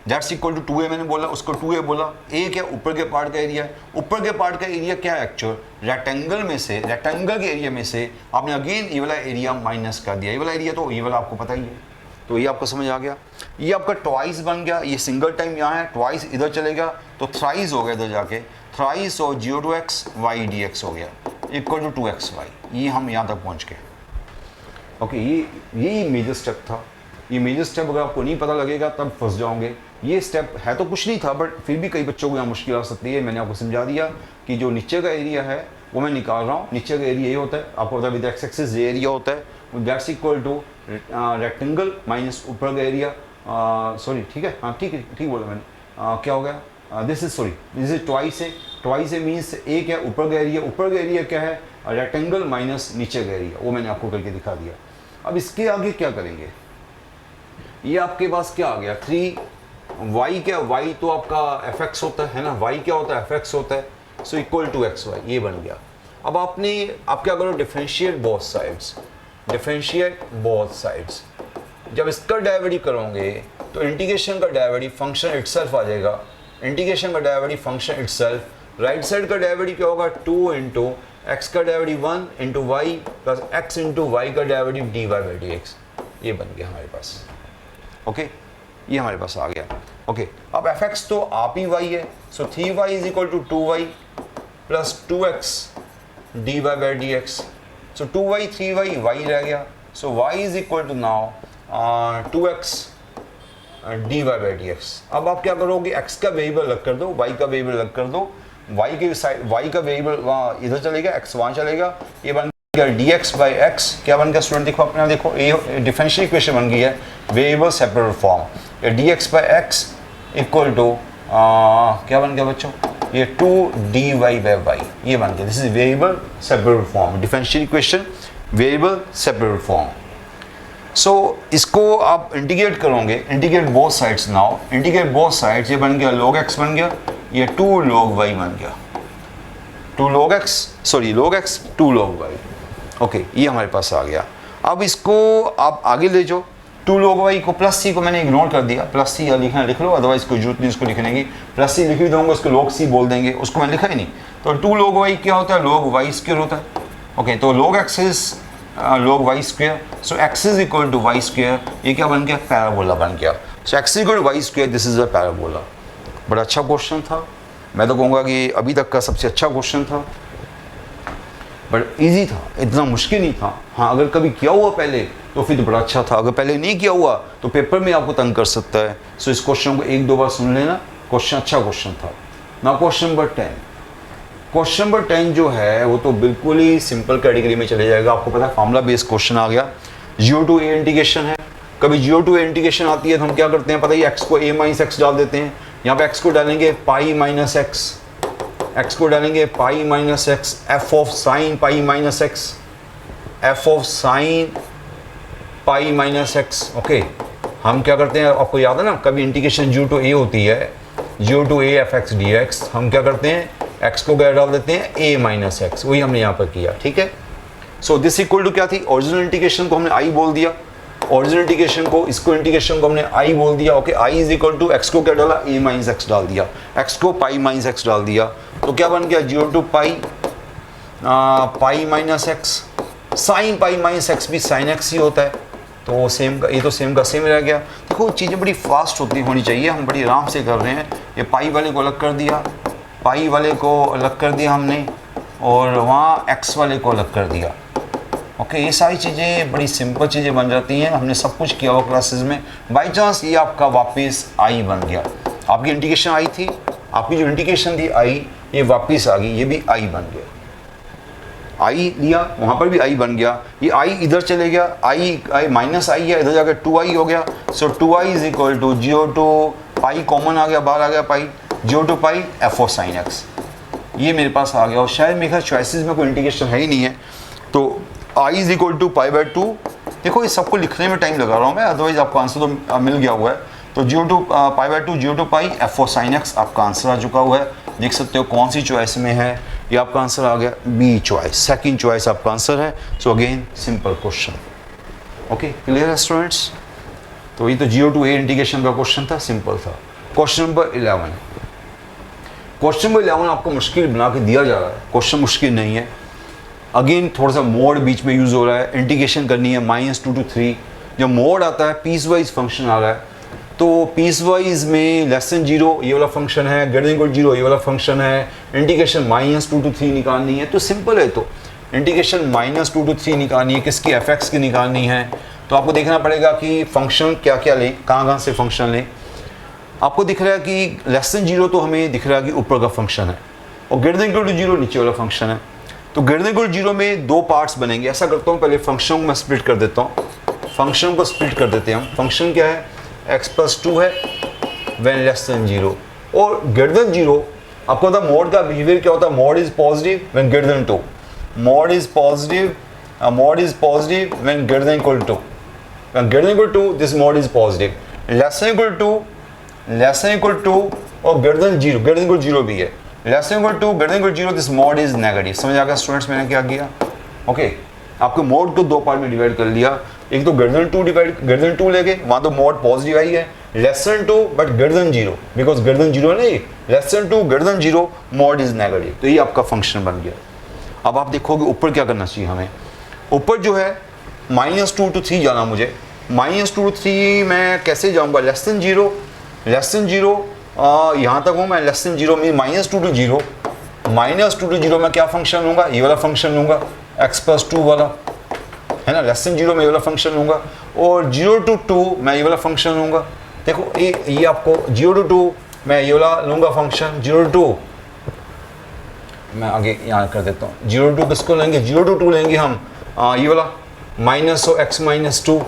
दैट्स इक्वल टू 2a मैंने बोला, उसको 2a बोला। a क्या ऊपर के पार्ट का एरिया है, ऊपर के पार्ट का एरिया क्या है एक्चुअल रेक्टेंगल में से, रेक्टेंगल के एरिया में से आपने अगेन ये वाला एरिया माइनस कर दिया, ये वाला एरिया तो ये वाला आपको पता ही है, तो ये आपको समझ आ गया। ये आपका ट्वाइस बन गया, ये सिंगल टाइम यहाँ है, ट्वाइस इधर चलेगा तो थ्राइस हो गया इधर जाके, थ्राइस और 0 to x y dx हो गया इक्वल टू 2xy। ये हम यहाँ तक पहुँच गए। ओके, ये मेजर स्टेप था। ये मेजर स्टेप अगर आपको नहीं पता लगेगा तब फंस जाओगे। ये स्टेप है तो कुछ नहीं था, बट फिर भी कई बच्चों को यहाँ मुश्किल आ सकती है। मैंने आपको समझा दिया कि जो नीचे का एरिया है वो मैं निकाल रहा हूँ, नीचे का एरिया ये होता है, आपको पता है विद एक्स एक्सिस ये एरिया होता है, that's equal to rectangle minus ऊपर का एरिया, सॉरी ठीक है, हाँ ठीक बोला मैंने, क्या हो गया, दिस इज ट्वाइस है, ट्वाइस है मीन्स एक है ऊपर का एरिया, ऊपर का एरिया क्या है रेक्टेंगल माइनस नीचे का एरिया, वो मैंने आपको करके दिखा दिया। अब इसके आगे क्या करेंगे, ये आपके पास क्या आ गया 3y, क्या y तो आपका fx होता है ना, y क्या होता है fx होता है, सो इक्वल टू xy, ये बन गया। अब आप क्या करो, differentiate both sides, differentiate both sides. जब इसका डेरिवेटिव करोगे तो इंटीग्रेशन का डेरिवेटिव फंक्शन इटसेल्फ आ जाएगा, इंटीग्रेशन का derivative function itself, right side का डेरिवेटिव क्या होगा 2 इंटू एक्स का derivative 1 into y plus x into y का डेरिवेटिव dy बाई dx, ये बन गया हमारे पास। ओके, ये हमारे पास आ गया। ओके, अब fx तो आप ही y है, so 3y is equal to 2y plus 2x dy by dx, so 2y 3y y रह गया, so y is equal to now 2x dy by dx। अब आप क्या करोगे, x का वेरिएबल अलग कर दो, y का वेरिएबल अलग कर दो, y के साइड y का वेरिएबल वहाँ इधर चलेगा, x वहाँ चलेगा, ये बन dx बाई x, क्या बन गया स्टूडेंट, देखो अपने देखो, ये डिफरेंशियल इक्वेशन बन गई है वेरिएबल सेपरेट फॉर्म, ये dx by x equal to क्या बन गया बच्चों, ये 2dy बाई y, ये बन गया, this is variable separate form, differential equation variable separate form. So इसको आप इंटीग्रेट करोगे, integrate both sides now, integrate both sides, ये बन गया log x बन गया, ये 2 log y बन गया, 2 log x 2 log y। Okay, ये हमारे पास आ गया। अब इसको आप आगे ले जाओ, 2 log y को प्लस सी को मैंने इग्नोर कर दिया, प्लस सी या लिखना लिख लो, अदरवाइज कोई जरूरत नहीं इसको लिखने की, प्लस सी लिख भी दूंगा, उसको log c बोल देंगे, उसको मैंने लिखा ही नहीं। तो 2 log y क्या होता है, log y स्क्वायर होता है। ओके, तो log x is log y square, so x is equal to y square, ये क्या बन गया, पैराबोला बन गया। So x is equal to y square, this is a parabola. बड़ा अच्छा क्वेश्चन था, मैं तो कहूँगा कि अभी तक का सबसे अच्छा क्वेश्चन था, बट इजी था, इतना मुश्किल नहीं था। हाँ, अगर कभी किया हुआ पहले तो फिर तो बड़ा अच्छा था, अगर पहले नहीं किया हुआ तो पेपर में आपको तंग कर सकता है। सो इस क्वेश्चन को 1-2 बार सुन लेना, क्वेश्चन अच्छा क्वेश्चन था। ना क्वेश्चन नंबर 10, क्वेश्चन नंबर 10 जो है वो तो बिल्कुल ही सिंपल कैटेगरी में चले जाएगा। आपको पता है फॉर्मूला बेस्ड क्वेश्चन आ गया, 0 to a इंटीग्रेशन है। कभी 0 to a इंटीग्रेशन आती है तो हम क्या करते हैं, पता है x को a माइनस एक्स डाल देते हैं, यहाँ पे x को डालेंगे पाई माइनस एक्स, x को डालेंगे पाई minus x, F of sign pi minus x, F of sign pi minus x. Okay, हम क्या करते हैं, आपको याद है ना, कभी इंटीग्रेशन 0 to a होती है, 0 to a F x D x, हम क्या करते हैं, x को क्या डाल देते हैं a माइनस एक्स, वही हमने यहाँ पर किया। ठीक है, सो दिस इक्वल टू क्या थी, ओरिजिनल इंटीग्रेशन को हमने i बोल दिया, ओरिजिनल इंटीग्रेशन को, इसको इंटीग्रेशन को हमने i बोल दिया। Okay, i is equal to x को क्या डाला, a माइनस एक्स डाल दिया, x को पाई माइनस एक्स डाल दिया, तो क्या बन गया 0 to pi minus x, sine pi minus x भी साइन एक्स ही होता है, तो सेम का ये तो सेम का सेम रह गया। देखो चीज़ें बड़ी फास्ट होनी चाहिए, हम बड़ी आराम से कर रहे हैं। ये पाई वाले को अलग कर दिया, पाई वाले को अलग कर दिया हमने, और वहाँ एक्स वाले को अलग कर दिया। ओके, ये सारी चीज़ें बड़ी सिंपल चीज़ें बन जाती हैं, हमने सब कुछ किया हुआ क्लासेस में। बाई चांस ये आपका वापस आई बन गया, आपकी इंटीग्रेशन आई थी, आपकी जो इंटीग्रेशन थी आई, ये वापस आ गई, ये भी आई बन गया, आई लिया वहाँ पर भी आई बन गया, ये आई इधर चले गया, आई माइनस आई है, इधर जाकर 2i हो गया। So 2i is equal to 0 to pi common आ गया, बाहर आ गया pi, 0 to pi f of sine x, ये मेरे पास आ गया। और शायद मेरे चॉइसेस में कोई इंटीग्रेशन है ही नहीं है, तो i is equal to pi by 2। देखो ये सबको लिखने में टाइम लगा रहा हूँ मैं, अदरवाइज आपका आंसर तो मिल गया हुआ है। तो 0 to pi by 2, 0 to pi f of sine x आपका आंसर आ चुका हुआ है। देख सकते हो कौन सी चॉइस में है, ये आपका आंसर आ गया बी चॉइस, सेकंड चॉइस आपका आंसर है। So again simple question. Okay, clear है स्टूडेंट्स? तो ये तो 0 to a इंटीग्रेशन का क्वेश्चन था, सिंपल था। Question number 11। क्वेश्चन नंबर 11 आपको मुश्किल बना के दिया जा रहा है, क्वेश्चन मुश्किल नहीं है। अगेन थोड़ा सा मोड बीच में यूज़ हो रहा है, इंटीग्रेशन करनी है -2 to 3। जब मोड आता है पीस वाइज फंक्शन आ रहा है, तो पीस वाइज में <0 ये वाला फंक्शन है, <0 ये वाला फंक्शन है, इंटीग्रेशन -2 to 3 निकालनी है। तो सिंपल है, तो इंटीग्रेशन -2 to 3 निकालनी है, किसकी f(x) की निकालनी है। तो आपको देखना पड़ेगा कि फंक्शन क्या क्या लें, कहाँ से फंक्शन लें। आपको दिख रहा है कि <0 तो हमें दिख रहा है कि ऊपर का फंक्शन है और <0 नीचे वाला फंक्शन है। तो <0 में दो पार्ट्स बनेंगे। ऐसा करता हूँ, पहले फंक्शन को मैं स्प्लिट कर देता हूँ। फंक्शन को स्प्लिट कर देते हैं हम। फंक्शन क्या है, x+2 है व्हेन <0 और <0। आपको पता मोड का बिहेवियर क्या होता है, mode is positive when <2, mode is positive when <2, when <2 this mode is positive, less than equal to और <0 भी है, less than equal to <0 this mode is negative। समझ आ गया स्टूडेंट्स मैंने क्या किया? ओके, आपको मोड को दो पार्ट में डिवाइड कर लिया। एक तो <2 लेके, वहाँ तो मोड पॉजिटिव आई है, <2 बट <0 बिकॉज <0 नहीं, <2 0 मोड इज नेगेटिव। तो ये आपका फंक्शन बन गया। अब आप देखोगे ऊपर क्या करना चाहिए हमें। ऊपर जो है -2 to 3 जाना मुझे। -2 to 3 मैं कैसे जाऊंगा, <0 यहाँ तक हूँ मैं, <0 मीन -2 to 0, -2 to 0 में क्या फंक्शन लूँगा, ये वाला फंक्शन लूँगा, x+2 वाला है ना। <0 में ये वाला फंक्शन लूँगा और 0 to 2 मैं ये वाला फंक्शन लूँगा। देखो ये आपको 0 to 2 मैं ये वाला लूँगा फंक्शन, 0 to 2 मैं आगे यहाँ कर देता हूँ। 0 to 2 किसको लेंगे, 0 to 2 लेंगे हम ये वाला -(x-2),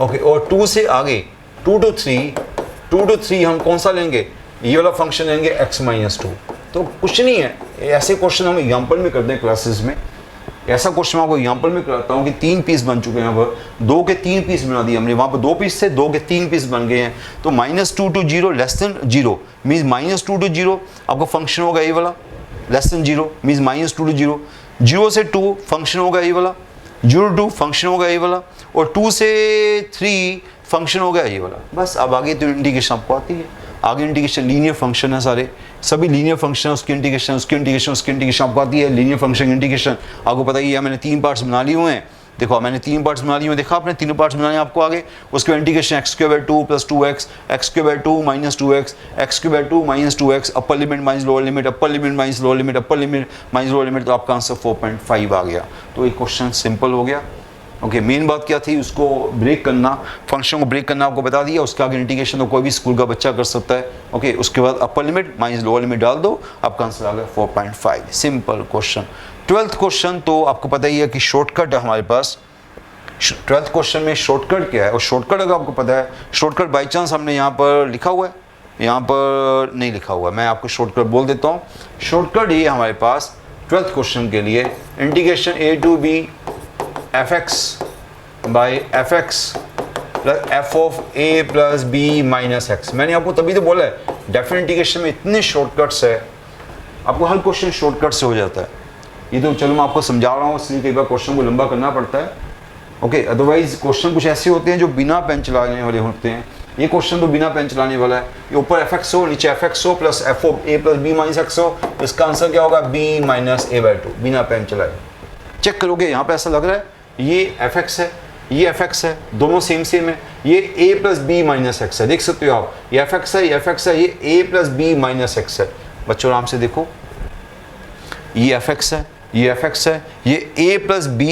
ओके। और 2 से आगे 2 to 3 हम कौन सा लेंगे, ये वाला फंक्शन लेंगे x-2। तो कुछ नहीं है, ऐसे क्वेश्चन हम एग्जाम्पल में करते हैं क्लासेस में। ऐसा क्वेश्चन आपको एग्जाम्पल में कराता हूँ कि 3 पीस बन चुके हैं, यहाँ पर 2 के 3 पीस बना दिए हमने। वहाँ पर 2 पीस थे, 2 के 3 पीस बन गए हैं। तो -2 to 0 <0 मीन्स -2 to 0 आपका फंक्शन होगा ये वाला, <0 मीन्स -2 to 0, 0 से 2 फंक्शन होगा ये वाला, 0 to 2 फंक्शन होगा ये वाला, और 2 से 3 फंक्शन हो गया ये वाला। बस अब आगे तो इंटीग्रेशन आपको आती है। आगे इंटीग्रेशन लीनियर फंक्शन है, सारे सभी लीनियर फंक्शन, उसकी इंटीग्रेशन आपको आती है। लीनियर फंक्शन इंटीग्रेशन आपको पता ही है। मैंने 3 पार्ट्स बना लिए हुए हैं। देखो मैंने 3 पार्ट्स बना लिए हुए, देखा आपने 3 पार्ट्स बनाए आपको आगे। उसके integration x² 2 + 2x, x² 2 - 2x, x² 2 - 2x, अपर लिमिट माइनस लोअर लिमिट, अपर लिमिट माइनस लोअर लिमिट, अपर लिमिट माइनस लोअर लिमिट। तो आपका आंसर 4.5 आ गया। तो एक क्वेश्चन सिंपल हो गया। ओके, मेन बात क्या थी, उसको ब्रेक करना, फंक्शन को ब्रेक करना आपको बता दिया। उसका आगे इंटीग्रेशन तो कोई भी स्कूल का बच्चा कर सकता है। ओके, उसके बाद अपर लिमिट माइनस लोअर लिमिट डाल दो, आपका आंसर आ गया 4.5। Simple question. 12th क्वेश्चन तो आपको पता ही है कि शॉर्टकट है हमारे पास। 12th क्वेश्चन में शॉर्टकट क्या है, और शॉर्टकट अगर आपको पता है, शॉर्टकट बाई चांस हमने यहाँ पर लिखा हुआ है, यहाँ पर नहीं लिखा हुआ है, मैं आपको शॉर्टकट बोल देता हूँ। शॉर्टकट ये हमारे पास 12th क्वेश्चन के लिए integration a to b fx by fx plus f of a plus b minus x। मैंने आपको तभी तो बोला है डेफिनेट इंटीग्रेशन में इतने शॉर्टकट्स है, आपको हर क्वेश्चन शॉर्टकट से हो जाता है। ये तो चलो मैं आपको समझा रहा हूँ, इसलिए कई बार क्वेश्चन को लंबा करना पड़ता है। ओके, अदरवाइज क्वेश्चन कुछ ऐसे होते हैं जो बिना पेन चलाने वाले होते हैं। ये क्वेश्चन तो बिना पेन चलाने वाला है। ये ऊपर fx हो, नीचे fx हो, plus f of a plus b minus x हो। इसका आंसर क्या होगा, b minus a/2, बिना पेन चलाए। चेक करोगे यहाँ पे ऐसा लग रहा है ये fx है, ये fx है, दोनों सेम है। ये a plus b minus x है, देख सकते हो आप। ये fx है, ये fx है, ये a plus b minus x है। बच्चों आराम से देखो, ये fx है, ये fx है, ये a plus b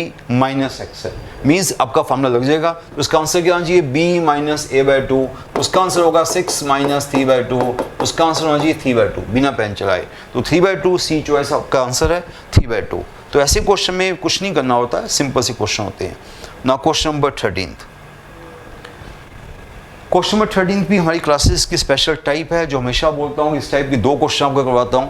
minus x है। मीन्स आपका फॉर्मूला लग जाएगा। तो उसका आंसर क्या होना चाहिए, b minus a/2। उसका आंसर होगा 6 minus 3/2। उसका आंसर होना चाहिए 3/2, बिना पेन चलाए। तो 3/2 सी चॉइस आपका आंसर है, 3/2। तो ऐसे क्वेश्चन में कुछ नहीं करना होता है, सिंपल से क्वेश्चन होते हैं। Now question number 13th। Question number 13th भी हमारी क्लासेस की स्पेशल टाइप है, जो हमेशा बोलता हूँ इस टाइप की 2 क्वेश्चन आपको करवाता हूँ,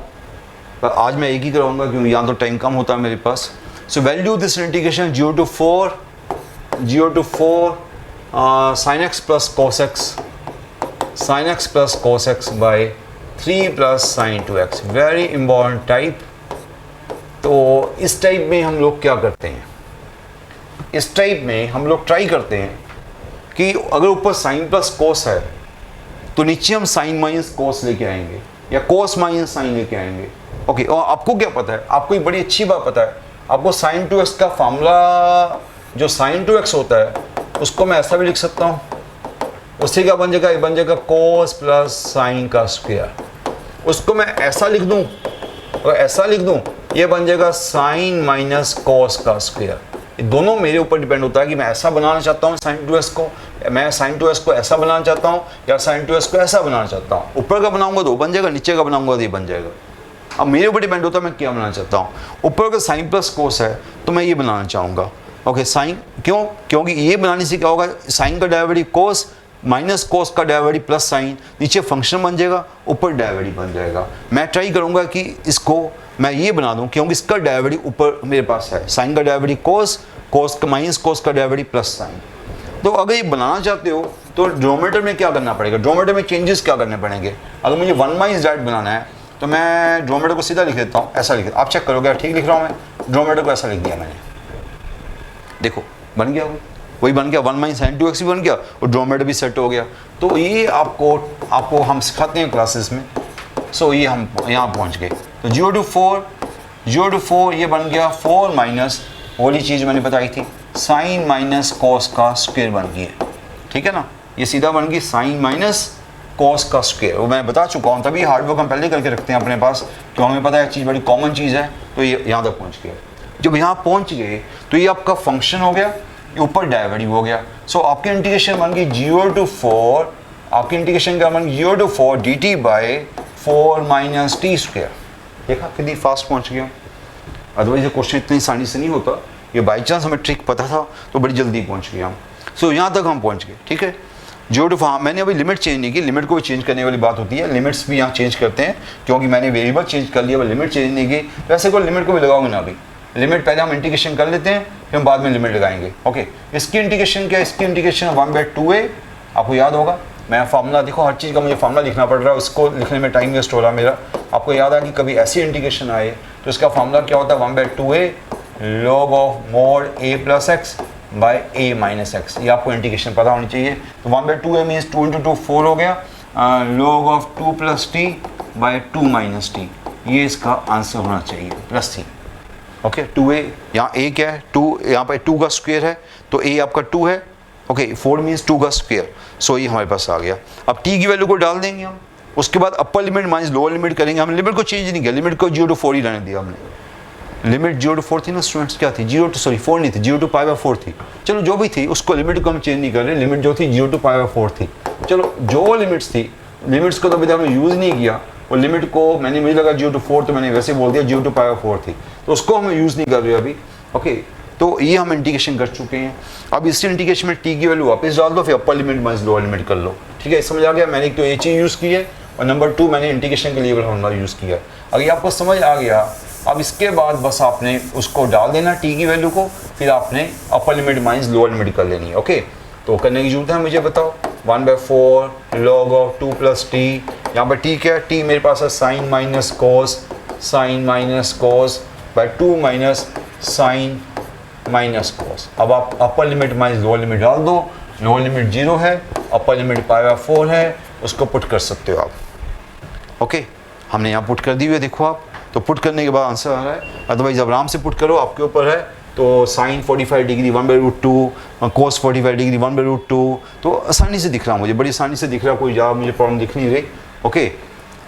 पर आज मैं एक ही कराऊंगा क्योंकि यहाँ तो टाइम कम होता है मेरे पास। So value this integration 0 to 4 sin x plus cos x by 3 plus sin 2x। Very important type. तो इस टाइप में हम लोग क्या करते हैं, इस टाइप में हम लोग ट्राई करते हैं कि अगर ऊपर साइन प्लस कोस है तो नीचे हम साइन माइनस कॉस लेके आएंगे या कॉस माइनस साइन लेके आएंगे। ओके, और आपको क्या पता है, आपको एक बड़ी अच्छी बात पता है, आपको साइन टू एक्स का फार्मूला जो साइन टू एक्स होता है उसको मैं ऐसा भी लिख सकता हूँ, उससे क्या बन जाएगा, ये बन जाएगा कॉस प्लस साइन का स्क्वायर। उसको मैं ऐसा लिख दूँ और ऐसा लिख दूँ, ये बन जाएगा साइन माइनस कॉस का स्क्वायर। ये दोनों मेरे ऊपर डिपेंड होता है कि मैं ऐसा बनाना चाहता हूँ साइन टू एक्स को, मैं साइन टू एक्स को ऐसा बनाना चाहता हूँ या साइन टू एक्स को ऐसा बनाना चाहता हूँ। ऊपर का बनाऊंगा तो बन जाएगा, नीचे का बनाऊंगा तो ये बन जाएगा। अब मेरे ऊपर डिपेंड होता है मैं क्या बनाना चाहता हूँ। ऊपर का साइन प्लस कोस है तो मैं ये बनाना चाहूँगा। ओके, साइन क्यों, क्योंकि ये बनाने से क्या होगा, साइन का डेरिवेटिव कोस माइनस कोस का डेरिवेटिव प्लस साइन, नीचे फंक्शन बन जाएगा, ऊपर डेरिवेटिव बन जाएगा। मैं ट्राई करूँगा कि इसको मैं ये बना दूँ क्योंकि इसका डेरिवेटिव ऊपर मेरे पास है, साइन का डेरिवेटिव कोस, कोस का माइनस कोस का डेरिवेटिव प्लस साइन। तो अगर ये बनाना चाहते हो तो डिनोमिनेटर में क्या करना पड़ेगा, डिनोमिनेटर में चेंजेस क्या करने पड़ेंगे। अगर मुझे 1 माइनस दैट बनाना है तो मैं डिनोमिनेटर को सीधा लिख देता हूँ, ऐसा लिख, आप चेक करोगे ठीक लिख रहा हूँ मैं, डिनोमिनेटर को ऐसा लिख दिया मैंने, देखो बन गया, वही बन गया, 1 माइनस साइन टू एक्स भी बन गया और डिनोमिनेटर भी सेट हो गया। तो ये आपको हम सिखाते हैं क्लासेस में। सो ये हम यहाँ पहुँच गए, तो 0 to 4 ये बन गया 4 माइनस वाली चीज़ मैंने बताई थी, साइन माइनस कॉस का स्क्वायर बन गया, ठीक है ना। ये सीधा बन गई साइन माइनस कॉस का स्क्वायर, वो मैं बता चुका हूँ, तभी हार्ड वर्क हम पहले करके रखते हैं अपने पास, क्यों हमें पता है चीज़ बड़ी कॉमन चीज़ है। तो ये यहाँ तक पहुँच गए, जब यहाँ पहुँच गए तो ये आपका फंक्शन हो गया, ये ऊपर डेरिवेटिव हो गया। सो आपकी इंटीग्रेशन बन गई 0 to 4, आपकी इंटीग्रेशन क्या बन गई 0 to 4 dt by 4 minus T square. देखा कितनी फास्ट पहुँच गया, अदरवाइज ये क्वेश्चन इतनी आसानी से नहीं होता, ये बाई चांस हमें ट्रिक पता था तो बड़ी जल्दी पहुंच गए हम। सो यहाँ तक हम पहुंच गए, ठीक है। 0 to 4 मैंने अभी लिमिट चेंज नहीं की, लिमिट को भी चेंज करने वाली बात होती है, लिमिट्स भी यहाँ चेंज करते हैं क्योंकि मैंने वेरिएबल चेंज कर लिया, लिमिट चेंज नहीं की। वैसे कोई लिमिट को भी लगाओगे ना, अभी लिमिट पहले हम इंटीग्रेशन कर लेते हैं फिर हम बाद में लिमिट लगाएंगे। ओके, इसकी इंटीग्रेशन क्या है, इसकी इंटीग्रेशन 1/2a, आपको याद होगा मैं फार्मूला, देखो हर चीज़ का मुझे फार्मूला लिखना पड़ रहा है, उसको लिखने में टाइम वेस्ट हो रहा है मेरा। आपको याद है कि कभी ऐसी इंटीग्रेशन आए तो इसका फार्मूला क्या होता है, 1/2a log of mode a plus x by a minus x, ये आपको इंटीग्रेशन पता होनी चाहिए। तो 1/2a मीन्स 2 × 2 4 हो गया, log of 2 + t by 2 minus T, ये इसका आंसर होना चाहिए प्लस c। ओके, 2a यहाँ a क्या है, 2 यहाँ पर 2 का स्क्वायर है तो a आपका 2 है। ओके, 4 मीन्स 2 का स्क्वायर, सो ये हमारे पास आ गया। अब t की वैल्यू को डाल देंगे हम, उसके बाद अपर लिमिट माइनस लोअर लिमिट करेंगे। हमने लिमिट को चेंज नहीं किया, लिमिट को 0 to 4 ही रहने दिया हमने। लिमिट 0 to 4 थी ना स्टूडेंट्स, क्या थी 4 नहीं थी, 0 to π/4 थी। चलो जो भी थी उसको लिमिट को हम चेंज नहीं कर रहे, लिमिट जो थी 0 to π/4 थी। चलो जो लिमिट्स थी, लिमिट्स को तो अभी तक हमने यूज़ नहीं किया, और लिमिट को मुझे लगा 0 to 4 तो मैंने वैसे बोल दिया 0 to π/4 थी, तो उसको हम यूज़ नहीं कर रहे अभी। ओके, तो ये हम इंटीग्रेशन कर चुके हैं। अब इस इंटीग्रेशन में टी की वैल्यू वापस डाल दो, फिर अपर लिमिट माइनस लोअर लिमिट कर लो, ठीक है। समझ आ गया, मैंने एक तो ये चीज़ यूज़ की है और नंबर 2 मैंने इंटीग्रेशन के लिए फॉर्मूला यूज़ किया है। अगर ये आपको समझ आ गया, अब इसके बाद बस आपने उसको डाल देना टी की वैल्यू को, फिर आपने अपर लिमिट माइनस लोअर लिमिट कर लेनी है। ओके, तो करने की जरूरत है मुझे बताओ, 1/4 log ऑफ 2 + t, यहाँ पर टी क्या है, टी मेरे पास है sine minus cos by 2 minus sine minus cos. अब आप upper limit minus lower limit डाल दो, लोअर लिमिट 0 है, अपर लिमिट π/4 है, उसको पुट कर सकते हो आप। ओके, हमने यहाँ पुट कर दी हुई है, देखो आप, तो पुट करने के बाद आंसर आ रहा है। अदरवाइज आराम से पुट करो, आपके ऊपर है। तो साइन 45 डिग्री 1/√2, कोस 45 डिग्री 1/√2, तो आसानी से दिख रहा है मुझे, बड़ी आसानी से दिख रहा है, कोई ज़्यादा मुझे प्रॉब्लम दिख नहीं रही। ओके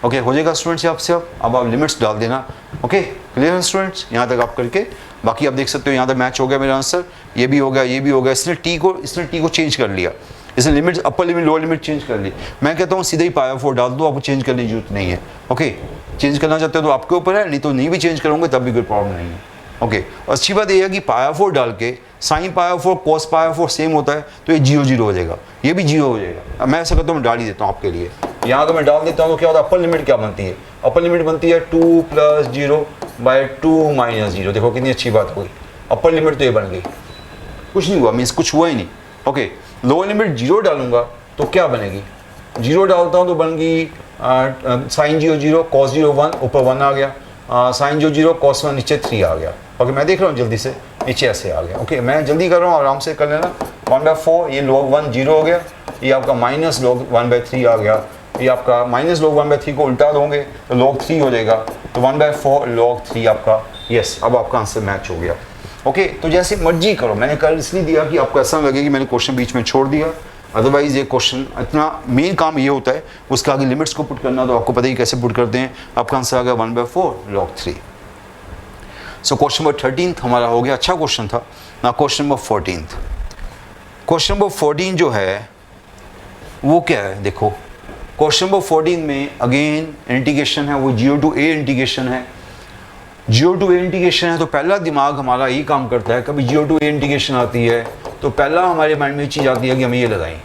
ओके, हो जाएगा स्टूडेंट्स आपसे। अब आप लिमिट्स डाल देना। ओके, क्लियर है स्टूडेंट्स, यहाँ तक आप करके, बाकी आप देख सकते हो यहाँ तक मैच हो गया मेरा आंसर, ये भी हो गया, ये भी हो गया। इसने टी को चेंज कर लिया, इसने limit upper limit lower limit change कर ली। मैं कहता हूँ सीधे ही π/4 डाल दो, आपको चेंज करने की जरूरत नहीं है। ओके, चेंज करना चाहते हो तो आपके ऊपर है, नहीं तो नहीं भी चेंज करोगे तब भी कोई प्रॉब्लम नहीं है। ओके, और अच्छी बात यह है कि π/4 डाल के साइन π/4 cos π/4 सेम होता है, तो ये 0 हो जाएगा, ये भी 0 हो जाएगा। मैं ऐसा करता हूँ, मैं डाल ही देता हूँ आपके लिए। यहाँ तो मैं डाल देता हूँ तो क्या होता है, अपर लिमिट क्या बनती है, अपर लिमिट बनती है 2 + 0 बाई 2 माइनस 0। देखो कितनी अच्छी बात हुई, अपर लिमिट तो ये बन गई, कुछ नहीं हुआ, मीन्स कुछ हुआ ही नहीं। ओके, लोअर लिमिट 0 डालूंगा तो क्या बनेगी, 0 डालता हूँ तो बन गई साइन 0 cos 0 1, ऊपर 1 आ गया, साइन 0 cos 1 नीचे 3 आ गया। ओके, मैं देख रहा हूँ जल्दी से, नीचे ऐसे आ गया। ओके, मैं जल्दी कर रहा हूँ, आराम से कर लेना। 1/4 ये log 1 0 हो गया, ये आपका माइनस log 1/3 आ गया, ये आपका माइनस log 1/3 को उल्टा दोगे तो log 3 हो जाएगा, तो 1/4 log 3 आपका, यस अब आपका आंसर मैच हो गया। ओके तो जैसे मर्जी करो, मैंने कर इसलिए दिया कि आपको ऐसा लगे कि मैंने क्वेश्चन बीच में छोड़ दिया, अदरवाइज ये क्वेश्चन इतना मेन काम ये होता है उसका आगे लिमिट्स को पुट करना, तो आपको पता ही कैसे पुट करते हैं। आपका आंसर आ गया 1/4 log 3। सो क्वेश्चन नंबर 13 हमारा हो गया, अच्छा क्वेश्चन था ना। क्वेश्चन नंबर 14, क्वेश्चन नंबर 14 जो है वो क्या है, देखो क्वेश्चन नंबर 14 में अगेन इंटीग्रेशन है, वो 0 to a इंटीग्रेशन है। 0 to a इंटीग्रेशन है तो पहला दिमाग हमारा यही काम करता है, कभी 0 to a इंटीग्रेशन आती है तो पहला हमारे माइंड में चीज़ आती है कि हम ये लगाएं,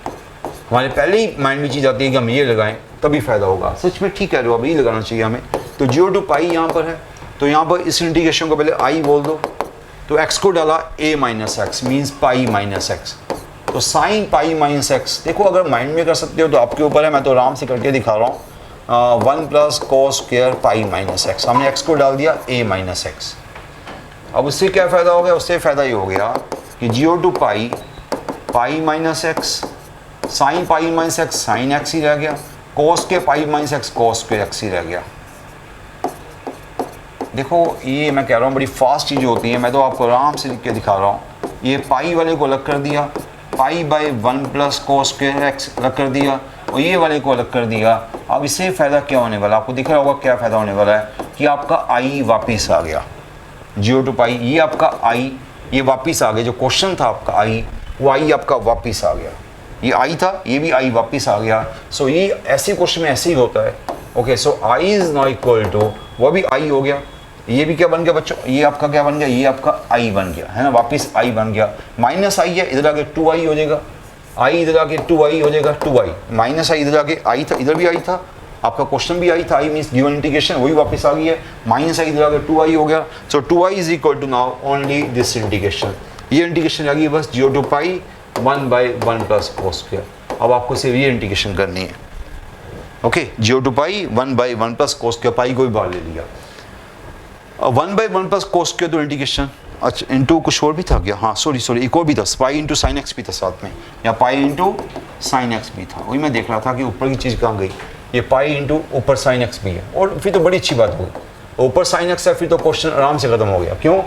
हमारे पहले ही माइंड में चीज़ आती है कि हम ये लगाएं तभी फ़ायदा होगा। सच में ठीक कह रहे हो, अब ये लगाना चाहिए हमें। तो 0 to पाई यहाँ पर है, तो यहाँ पर इस इंटीग्रेशन को पहले आई बोल दो, तो x को डाला a minus x means pi minus x, तो साइन पाई माइनस एक्स। देखो अगर माइंड में कर सकते हो तो आपके ऊपर है, मैं तो आराम से करके दिखा रहा हूँ। 1 प्लस कॉस स्क्वायर पाई माइनस एक्स, हमने x को डाल दिया a माइनस एक्स। अब उससे क्या फ़ायदा हो गया, उससे फ़ायदा ये हो गया कि 0 to pi pi minus x, sine pi minus x sine x ही रह गया, कॉस के पाई माइनस एक्स कॉस के एक्स ही रह गया। देखो ये मैं कह रहा हूँ बड़ी फास्ट चीज़ होती है, मैं तो आपको आराम से लिख के दिखा रहा हूँ। ये पाई वाले को अलग कर दिया, पाई बाई 1 प्लस कॉस के एक्स अलग कर दिया, और ये वाले को अलग कर दिया। अब इससे फ़ायदा क्या होने वाला, आपको दिख रहा होगा क्या फ़ायदा होने वाला है कि आपका आई वापस आ गया। 0 to पाई ये आपका आई ये वापस आ गया, जो क्वेश्चन था आपका आई वो आई आपका वापस आ गया, ये आई था ये भी आई वापस आ गया। सो ये ऐसे क्वेश्चन में ऐसे ही होता है। Okay so I is not equal to, वो भी आई हो गया, ये भी क्या बन गया बच्चों, ये आपका क्या बन गया, ये आपका आई बन गया है ना, वापस आई बन गया। माइनस आई है, इधर आके 2i हो जाएगा, आई इधर आके 2i हो जाएगा, 2i माइनस आई इधर आके आई था, इधर भी आई था, आपका क्वेश्चन भी आई था, आई मीन्स गिवन इंटीग्रेशन वही वापस आ गई है, माइनस आई इधर आके 2i हो गया। So 2i is equal to now only this integration, ये इंटीग्रेशन आ गई बस 0 to pi 1/1 plus cos square. अब आपको सिर्फ ये इंटीग्रेशन करनी है। Okay 0 to pi 1/1 plus cos square, pi को भी बाहर ले लिया। 1/1 प्लस कॉस स्क्वायर तो इंटीग्रेशन, अच्छा इंटू कुछ और भी था क्या, हाँ सॉरी एक और भी था, पाई इंटू साइन एक्स भी था साथ में, या पाई इंटू साइन एक्स भी था, वही मैं देख रहा था कि ऊपर की चीज़ कहाँ गई। ये पाई इंटू ऊपर साइन एक्स भी है, और फिर तो बड़ी अच्छी बात होगी, ऊपर साइन एक्स है फिर तो क्वेश्चन आराम से खत्म हो गया। क्यों,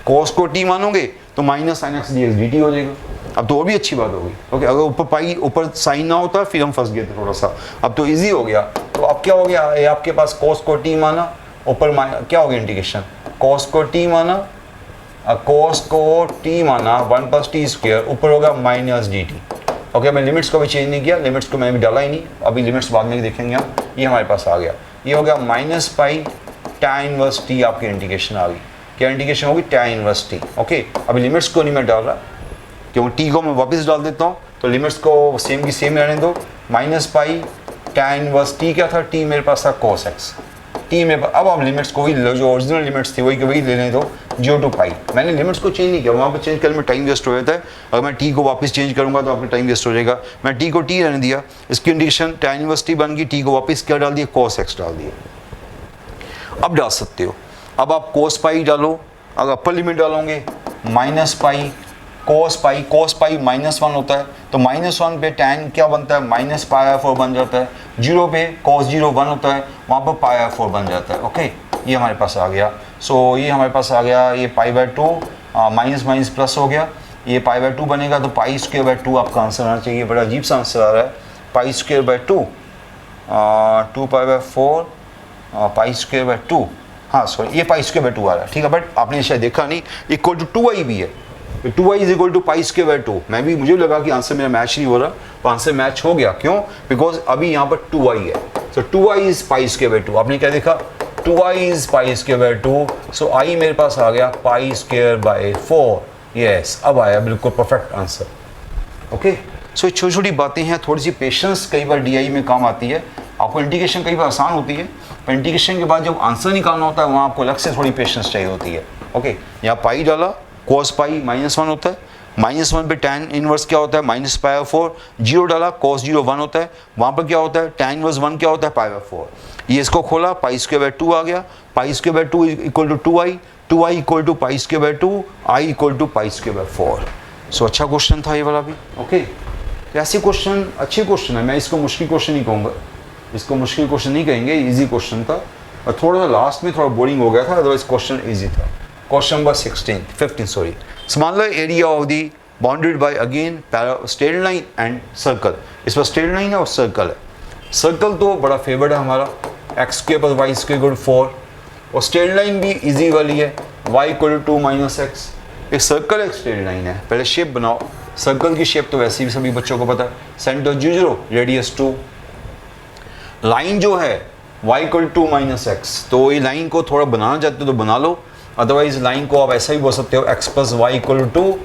कॉस को टी मानोगे तो minus sine x D x D T हो जाएगा, अब तो और भी अच्छी बात होगी। ओके अगर ऊपर पाई ऊपर साइन ना होता फिर हम फंस गए थे थोड़ा सा, अब तो ईजी हो गया। तो अब क्या हो गया, ये आपके पास कॉस को टी माना, ऊपर क्या हो गया इंटीग्रेशन, कॉस को टी माना, कॉस को टी माना 1 प्लस टी स्क्वायर, ऊपर होगा माइनस डी टी। ओके मैं लिमिट्स को भी चेंज नहीं किया, लिमिट्स को मैंने भी डाला ही नहीं, अभी लिमिट्स बाद में देखेंगे हम। ये हमारे पास आ गया, ये हो गया minus pi tan inverse T, आपकी इंटीग्रेशन आ गई। क्या इंटीग्रेशन होगी, tan इनवर्स टी। ओके अभी लिमिट्स को नहीं मैं डाल रहा, क्यों टी को मैं वापस डाल देता हूँ, तो लिमिट्स को सेम की सेम रहने दो। Minus pi tan inverse T क्या था, टी मेरे पास था कॉस एक्स, टी में अब आप लिमिट्स को भी जो ओरिजिनल लिमिट्स थी वही लेने दो 0 to पाई। मैंने लिमिट्स को चेंज नहीं किया, वहाँ पर चेंज करने में टाइम वेस्ट हो जाता है, अगर मैं टी को वापस चेंज करूँगा तो आपका टाइम वेस्ट हो जाएगा। मैं टी को टी रहने दिया, इसकी इंडिकेशन tan इनवर्स टी बन गई, टी को वापस क्या डाल दिया, कॉस एक्स डाल दिया। अब डाल सकते हो, अब आप कोस पाई डालो, अगर अपर लिमिट डालोगे माइनस पाई कोस पाई -1 होता है, तो -1 पे tan क्या बनता है, माइनस पाई 4 बन जाता है। 0 पे cos 0 1 होता है, वहाँ पर पाई 4 बन जाता है। ओके ये हमारे पास आ गया। सो ये हमारे पास आ गया, ये पाई/2 माइनस माइनस प्लस हो गया, ये पाई/2 बनेगा, तो पाई²/2 आपका आंसर आना चाहिए। बड़ा अजीब सा आंसर आ रहा है, पाई²/2 2 पाई/4 पाई²/2, हाँ सॉरी ये पाई²/2 आ रहा है, ठीक है, बट आपने शायद देखा नहीं, इक्वल टू 2i भी है, 2i इज इक्वल टू पाई²/2। मैं भी मुझे लगा कि आंसर मेरा मैच नहीं हो रहा, तो आंसर मैच हो गया। क्यों, बिकॉज अभी यहाँ पर 2i है, सो 2i इज पाई²/2। आपने क्या देखा, 2i इज पाई²/2, सो i मेरे पास आ गया पाई²/4। यस अब आया बिल्कुल परफेक्ट आंसर। ओके सो छोटी छोटी बातें हैं, थोड़ी सी पेशेंस कई बार डी में काम आती है। आपको इंटीग्रेशन कई बार आसान होती है, पर इंटीग्रेशन के बाद जब आंसर निकालना होता है वहाँ आपको अलग से थोड़ी पेशेंस चाहिए होती है। ओके यहाँ पाई डाला, cos पाई -1 होता है, -1 पे tan इनवर्स क्या होता है, -पाई/4। 0 डाला, cos 0 1 होता है, वहाँ पर क्या होता है, tan इनवर्स 1 क्या होता है, पाई/4। ये इसको खोला, पाई²/2 आ गया, पाई²/2 equal to 2i, 2i equal to पाई²/2, i इक्वल टू पाई²/4। सो अच्छा क्वेश्चन था ये वाला भी। ओके ऐसे क्वेश्चन अच्छे क्वेश्चन है, मैं इसको मुश्किल क्वेश्चन नहीं कहूँगा, इसको मुश्किल क्वेश्चन नहीं कहेंगे, इजी क्वेश्चन था, और थोड़ा सा लास्ट में थोड़ा बोरिंग हो गया था, अदरवाइज क्वेश्चन इजी था। Question number 15 sorry. Smaller area of the bounded by again straight line and circle. इस पर स्ट्रेट लाइन है और सर्कल है। सर्कल तो बड़ा फेवरेट है हमारा, x square plus y square equal 4, और स्ट्रेट लाइन भी इजी वाली है, y इक्वल टू 2 - x। एक सर्कल एक स्ट्रेट लाइन है। पहले शेप बनाओ। सर्कल की शेप तो वैसे भी सभी बच्चों को पता है, सेंटर 0, रेडियस 2। लाइन जो है y इक्वल टू 2 - x, तो ये लाइन को थोड़ा बनाना चाहते हो तो बना लो, अदरवाइज लाइन को आप ऐसा ही बोल सकते हो x plus y equal to 2।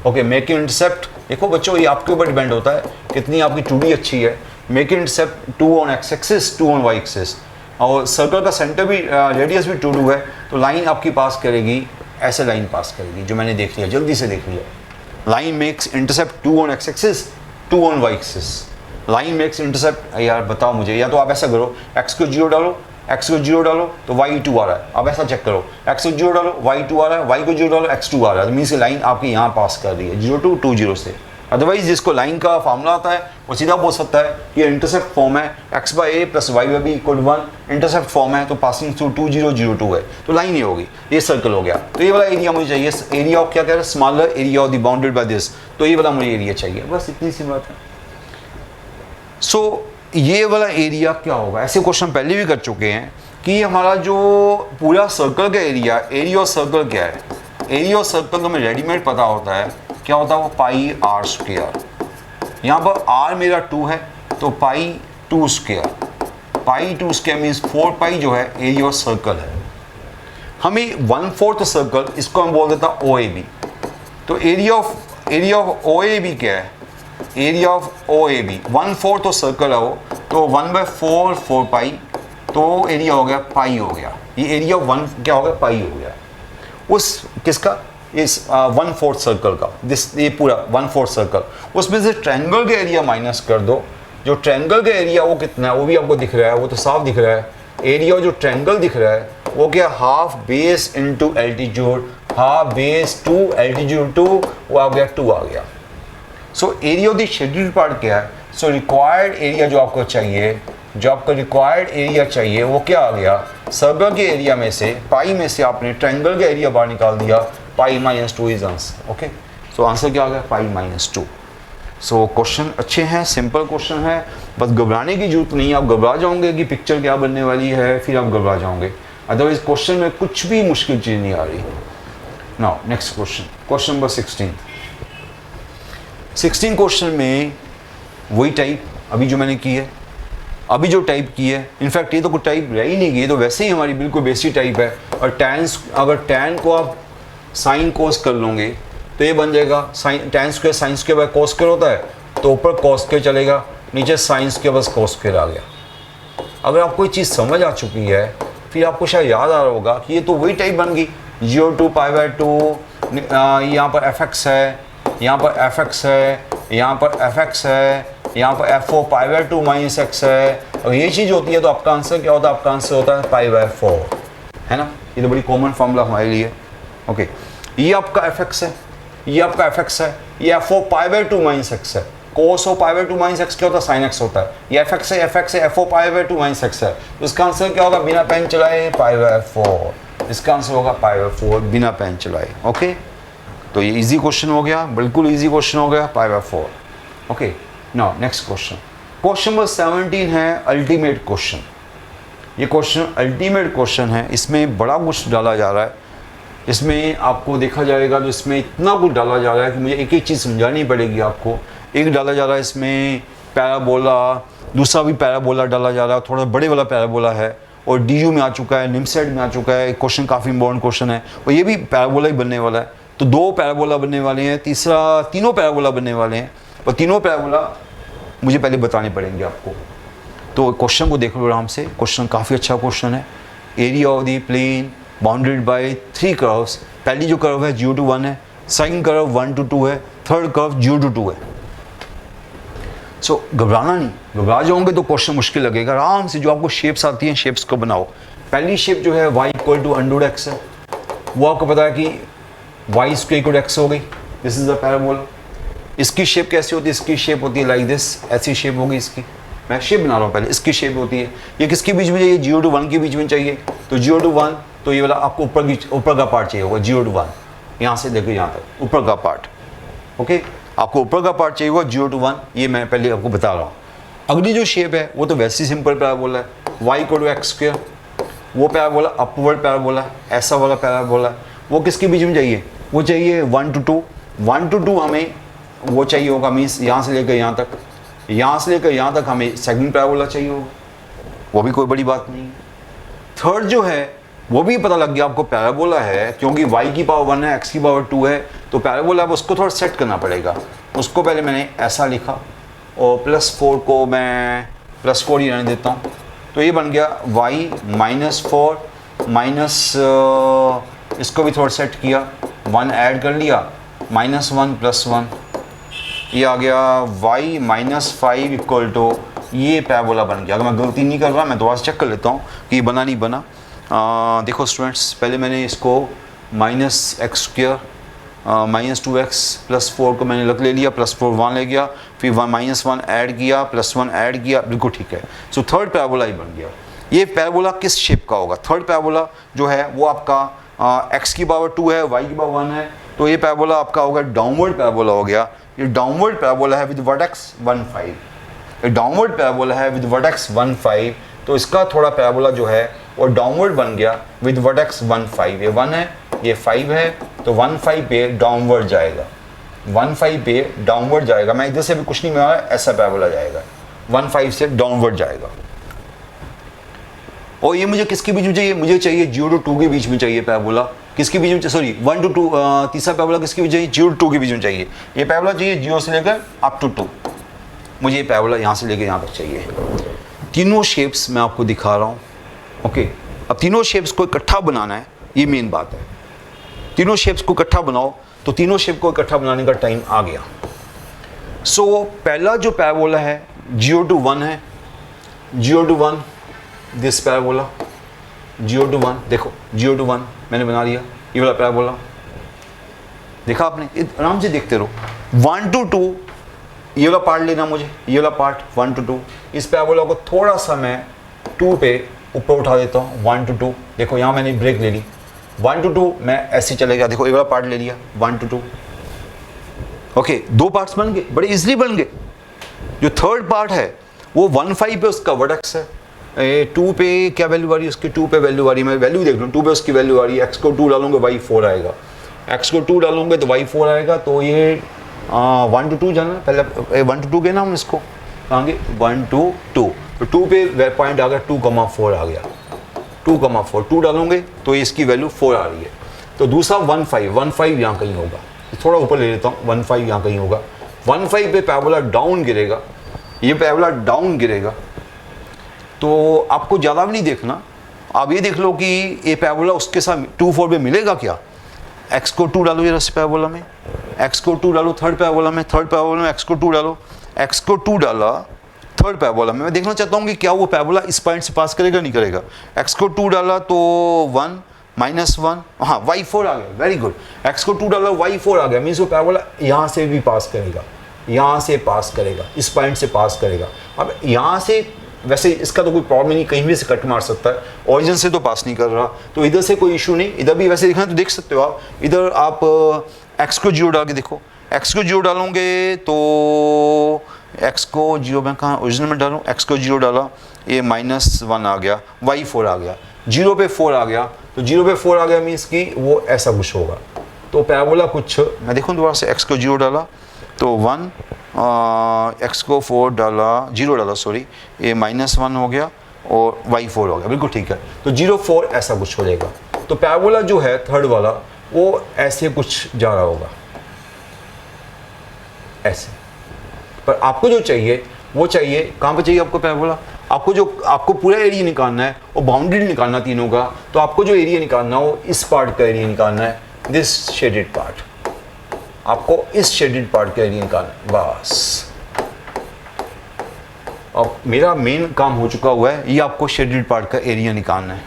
Okay, make intercept. देखो बच्चों, ये आपके ऊपर डिपेंड होता है कितनी आपकी 2D अच्छी है। Make intercept 2 on x axis, 2 on y axis, और सर्कल का सेंटर भी रेडियस भी 2 है, तो लाइन आपकी पास करेगी, ऐसे लाइन पास करेगी, जो मैंने देख लिया, जल्दी से देख लिया। Line makes intercept 2 on x axis, 2 on y axis. Line makes intercept, यार बताओ मुझे, या तो आप ऐसा करो, x को 0 डालो, x को 0 डालो तो y 2 आ रहा है। अब ऐसा चेक करो, x को 0 डालो y 2 आ रहा है, y को 0 डालो x 2 आ रहा है, तो मीन्स लाइन आपकी यहाँ पास कर रही है 0 to 2 0 से। अदरवाइज जिसको लाइन का फार्मूला आता है वो सीधा बोल सकता है कि इंटरसेप्ट फॉर्म है x/a plus y/b equal 1, intercept form है तो पासिंग थ्रू 2 0 0 2 है, तो लाइन ही होगी। ये सर्कल हो गया, तो ये वाला एरिया मुझे चाहिए। एरिया ऑफ क्या कह रहे हैं, smaller area of the bounded by this, तो ये वाला मुझे एरिया चाहिए, बस इतनी सी बात है। सो ये वाला एरिया क्या होगा, ऐसे क्वेश्चन पहले भी कर चुके हैं कि हमारा जो पूरा सर्कल का एरिया ऑफ सर्कल क्या है। एरिया ऑफ सर्कल तो हमें रेडीमेड पता होता है, क्या होता है वो पाई r स्क्वायर। यहाँ पर r मेरा 2 है तो पाई 2 स्क्वायर, पाई 2 स्क्वायर मीन्स 4 पाई जो है एरिया ऑफ सर्कल है। हमें 1/4 सर्कल, इसको हम बोल देता OAB। तो एरिया ऑफ OAB क्या है, एरिया ऑफ OAB 1/4 तो सर्कल है वो, तो 1/4 4 पाई, तो एरिया हो गया पाई हो गया। ये एरिया ऑफ 1 क्या हो गया, पाई हो गया। उस किसका, इस 1/4 सर्कल का, ये पूरा 1/4 सर्कल, उसमें से ट्रायंगल का एरिया माइनस कर दो। जो ट्रायंगल का एरिया वो कितना है वो भी आपको दिख रहा है, वो तो साफ दिख रहा है। एरिया जो ट्रायंगल दिख रहा है वो क्या, half base into altitude, half base to altitude 2, वो आ गया 2 आ गया। So area of the scheduled part क्या है, सो रिक्वायर्ड एरिया जो आपको चाहिए, जो आपका रिक्वायर्ड एरिया चाहिए वो क्या आ गया, सर्कल के एरिया में से, पाई में से आपने ट्रायंगल का एरिया बाहर निकाल दिया, पाई -2 is answer. Okay, so answer क्या आ गया, पाई -2। सो क्वेश्चन अच्छे हैं, सिंपल क्वेश्चन है, बस घबराने की जरूरत नहीं है। आप घबरा जाओगे कि पिक्चर क्या बनने वाली है, फिर आप घबरा जाओगे, अदरवाइज क्वेश्चन में कुछ भी मुश्किल चीज़ नहीं आ रही। Now next question, question number 16 question में वही टाइप अभी जो मैंने की है, अभी जो टाइप की है, इनफैक्ट ये तो कोई टाइप रह ही नहीं गई, तो वैसे ही हमारी बिल्कुल बेसिक टाइप है। और अगर टैन को आप साइन कोस कर लोगे तो ये बन जाएगा sine, tan square sine square by cos square होता है, तो ऊपर कोस स्क्वायर चलेगा, नीचे साइन स्क्वायर बस कोस स्क्वायर आ गया। अगर आपको ये चीज़ समझ आ चुकी है, फिर आपको शायद याद आ रहा होगा कि ये तो वही टाइप बन गई, 0 to π/2, यहाँ पर fx है, यहाँ पर fx है, यहाँ पर fx है, यहाँ पर f π/2 - x है। और ये चीज़ होती है तो आपका आंसर क्या होता है, आपका आंसर होता है π/4, है ना। ये तो बड़ी कॉमन फॉर्मूला हमारे लिए। ओके, ये आपका fx है, ये आपका fx है, ये f π/2 - x है। cos π/2 - x क्या होता है, sin x होता है। ये fx है, f π/2 - x है, तो इसका आंसर क्या होगा, बिना पेन चलाए π/4। इसका आंसर होगा π/4 बिना पेन चलाए। ओके, तो ये इजी क्वेश्चन हो गया, बिल्कुल इजी क्वेश्चन हो गया, π/4। Okay, now next question, question number 17 है अल्टीमेट क्वेश्चन। ये क्वेश्चन अल्टीमेट क्वेश्चन है, इसमें बड़ा कुछ डाला जा रहा है। इसमें आपको देखा जाएगा तो इसमें इतना कुछ डाला जा रहा है कि मुझे एक एक चीज़ समझानी पड़ेगी आपको। एक डाला जा रहा है इसमें पैराबोला, दूसरा भी पैराबोला डाला जा रहा है, थोड़ा बड़े वाला पैराबोला है, और DU में आ चुका है, निमसेट में आ चुका है। क्वेश्चन काफ़ी इंपॉर्टेंट क्वेश्चन है, और ये भी पैराबोला ही बनने वाला है। तो 2 पैराबोला बनने वाले हैं, तीनों पैराबोला बनने वाले हैं, और तीनों पैराबोला मुझे पहले बताने पड़ेंगे आपको। तो क्वेश्चन को देख लो आराम से, क्वेश्चन काफ़ी अच्छा क्वेश्चन है। Area of the plane bounded by 3 curves, पहली जो कर्व है 0 to 1 है, सेकंड कर्व 1 to 2 है, थर्ड कर्व 0 to 2 है। सो घबराना नहीं, घबरा जाओगे तो क्वेश्चन मुश्किल लगेगा। आराम से जो आपको शेप्स आती हैं, शेप्स को बनाओ। पहली शेप जो है y = √x है, वो आपको पता है कि y² = x हो गई, दिस इज द पैराबोला। इसकी शेप कैसी होती है, इसकी शेप होती है लाइक दिस, ऐसी शेप होगी इसकी, मैं शेप बना रहा हूँ, पहले इसकी शेप होती है, ये किसके बीच में चाहिए, 0 to 1 के बीच में चाहिए, तो 0 to 1, तो ये वाला आपको ऊपर का पार्ट चाहिए होगा, 0 to 1, यहाँ से देखो यहाँ तक ऊपर का पार्ट, ओके, आपको ऊपर का पार्ट चाहिए होगा 0 to 1, ये मैं पहले आपको बता रहा हूँ। अगली जो शेप है वो तो वैसे ही सिंपल पैराबोला है, y = x², वो पैराबोला अपवर्ड पैराबोला, ऐसा वाला पैराबोला, वो किसके बीच में चाहिए, वो चाहिए 1 to 2, 1 to 2 हमें वो चाहिए होगा, मीन्स यहाँ से लेकर यहाँ तक, यहाँ से लेकर यहाँ तक हमें सेगमेंट पैराबोला चाहिए होगा, वो भी कोई बड़ी बात नहीं है। थर्ड जो है वो भी पता लग गया आपको पैराबोला है, क्योंकि y की पावर 1 है, x की पावर 2 है, तो पैराबोला अब उसको थोड़ा सेट करना पड़ेगा। उसको पहले मैंने ऐसा लिखा और +4 को मैं +4 ही रहने देता हूँ, तो ये बन गया y -4 माइनस, इसको भी थोड़ा सेट किया, 1 ऐड कर लिया, -1 + 1, ये आ गया y -5 = ये पैराबोला बन गया। अगर मैं गलती नहीं कर रहा, मैं दोबारा चेक कर लेता हूँ कि ये बना नहीं बना। देखो स्टूडेंट्स, पहले मैंने इसको -x² -2x + 4 को मैंने ले लिया, +4 1 ले गया, फिर -1 ऐड किया, +1 ऐड किया, बिल्कुल ठीक है। सो थर्ड पैराबोला ही बन गया। ये पैराबोला किस शेप का होगा, थर्ड पैराबोला जो है वो आपका x की पावर 2 है, y की पावर 1 है, तो ये पैराबोला आपका होगा डाउनवर्ड पैराबोला हो गया। ये डाउनवर्ड पैराबोला है विद वर्टेक्स 1,5, ये डाउनवर्ड पैराबोला है विद वर्टेक्स 1,5, तो इसका थोड़ा पैराबोला जो है वो डाउनवर्ड बन गया विद वर्टेक्स 1,5, ये 1 है, ये 5 है, तो 1,5 पे डाउनवर्ड जाएगा, 1,5 पे डाउनवर्ड जाएगा। मैं इधर से भी कुछ नहीं बना रहा, ऐसा पैराबोला जाएगा, 1,5 से डाउनवर्ड जाएगा। और ये मुझे किसके बीच में चाहिए, मुझे चाहिए 0 to 2 के बीच में चाहिए पैराबोला, किसके बीच में, सॉरी 1 to 2, तीसरा पैराबोला किसके बीच चाहिए, 0 to 2 के बीच में चाहिए। ये पैराबोला चाहिए 0 से लेकर अप टू 2, मुझे ये पैराबोला यहाँ से लेकर यहाँ तक चाहिए। तीनों शेप्स मैं आपको दिखा रहा हूँ, ओके। अब तीनों शेप्स को इकट्ठा बनाना है, ये मेन बात है। तीनों शेप्स को इकट्ठा बनाओ, तो तीनों शेप को इकट्ठा बनाने का टाइम आ गया। सो पहला जो पैराबोला है 0 to 1 है, 0 to 1 दिस पैराबोला, 0 to 1, देखो 0 to 1 मैंने बना लिया, ये वाला पैराबोला देखा आपने, आराम से देखते रहो। 1 to 2 ये वाला पार्ट लेना मुझे, ये वाला पार्ट 1 to 2, इस पैराबोला को थोड़ा सा मैं 2 पे ऊपर उठा देता हूँ, 1 to 2, देखो यहाँ मैंने ब्रेक ले ली, 1 to 2 मैं ऐसे चले गया, देखो ये वाला पार्ट ले लिया 1 to 2, ओके, दो पार्ट्स बन गए, बड़े इजीली बन गए। जो थर्ड पार्ट है वो 1,5 पे उसका वर्टेक्स है, 2 पे क्या वैल्यू आ रही है उसकी, 2 पे वैल्यू आ रही है, मैं वैल्यू देख लूँ, 2 पे उसकी वैल्यू आ रही है, x को 2 डालूंगे y 4 आएगा, x को 2 डालूंगे तो y 4 आएगा, तो ये 1 to 2 जाना, पहले 1 to 2 के नाम इसको कहेंगे 1 to 2, तो 2 पे पॉइंट आ गया 2,4 आ गया, 2,4, 2 डालोगे तो इसकी वैल्यू 4 आ रही है। तो दूसरा 1,5 यहाँ कहीं होगा, थोड़ा ऊपर ले लेता हूँ, 1,5 यहाँ कहीं होगा, 1,5 पे पैराबोला डाउन गिरेगा, ये पैराबोला डाउन गिरेगा, तो आपको ज़्यादा भी नहीं देखना, आप ये देख लो कि ये पैराबोला उसके साथ 2,4 पे मिलेगा क्या। x को 2 डालो ये पैराबोला में, x को 2 डालो थर्ड पैराबोला में, थर्ड पैराबोला में x को 2 डालो, x को 2 डाला थर्ड पैराबोला में, मैं देखना चाहता हूँ कि क्या वो पैराबोला इस पॉइंट से पास करेगा नहीं करेगा। x को 2 डाला तो 1 -1, हाँ y4 आ गया, वेरी गुड, x को 2 डाला y4 आ गया, मीन्स वो पैराबोला यहाँ से भी पास करेगा, यहाँ से पास करेगा, इस पॉइंट से पास करेगा। अब यहाँ से वैसे इसका तो कोई प्रॉब्लम नहीं, कहीं भी से कट मार सकता है, ओरिजिन से तो पास नहीं कर रहा, तो इधर से कोई इशू नहीं, इधर भी वैसे देखना तो देख सकते हो आप, इधर आप x को 0 डाल के देखो, x को 0 डालोगे तो x को 0 मैं कहाँ ओरिजिनल में डालूँ, x को 0 डाला, ये -1 आ गया, y4 आ गया, 0 पे 4 आ गया, तो 0 पे 4 आ गया मीन्स कि वो ऐसा कुछ होगा, तो पैराबोला कुछ, मैं देखूँ दोबारा से, x को 0 डाला तो 1, x को 4 डाला 0 डाला सॉरी, ये -1 हो गया और y4 हो गया, बिल्कुल ठीक है, तो 0 4 ऐसा कुछ हो जाएगा। तो पैराबोला जो है थर्ड वाला वो ऐसे कुछ जा रहा होगा, ऐसे, पर आपको जो चाहिए वो चाहिए कहाँ पे चाहिए आपको पैराबोला, आपको पूरा एरिया निकालना है और बाउंड्री निकालना तीनों का, तो आपको जो एरिया निकालना हो इस पार्ट का एरिया निकालना है, दिस शेडेड पार्ट, आपको इस शेडेड पार्ट का एरिया निकालना है बस। अब मेरा मेन काम हो चुका हुआ है, ये आपको शेडेड पार्ट का एरिया निकालना है।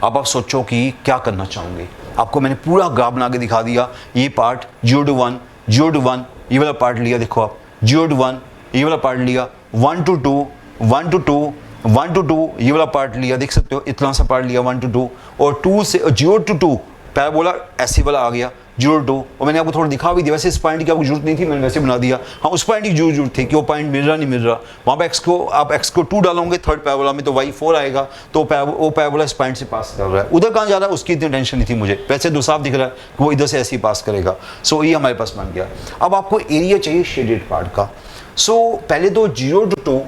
अब आप सोचो कि क्या करना चाहोगे, आपको मैंने पूरा ग्राफ बना के दिखा दिया, ये पार्ट 0 to 1, 0 to 1, ये वाला पार्ट लिया, देखो आप 0 to 1 ये वाला पार्ट लिया, 1 to 2, 1 to 2, 1 to 2 ये वाला पार्ट लिया, देख सकते हो इतना सा पार्ट लिया 1 to 2, और 2 से 0 to 2 पैराबोला ऐसे वाला आ गया 0 to 2, और मैंने आपको थोड़ा दिखा भी दिया, वैसे इस पॉइंट की आपको जरूरत नहीं थी, मैंने वैसे बना दिया। हाँ उस पॉइंट की जरूरत थी कि वो पॉइंट मिल रहा नहीं मिल रहा, वहाँ पे एक्स को आप एक्स को 2 डालोगे थर्ड पैराबोला में तो वाई 4 आएगा, तो वो पैराबोला इस पॉइंट से पास कर रहा है, उधर कहाँ जा रहा है उसकी इतनी टेंशन नहीं थी मुझे, वैसे तो साफ दिख रहा है कि वो इधर से ऐसे ही पास करेगा। सो ये हमारे पास बन गया। अब आपको एरिया चाहिए शेडेड पार्ट का। सो पहले तो 0 to 2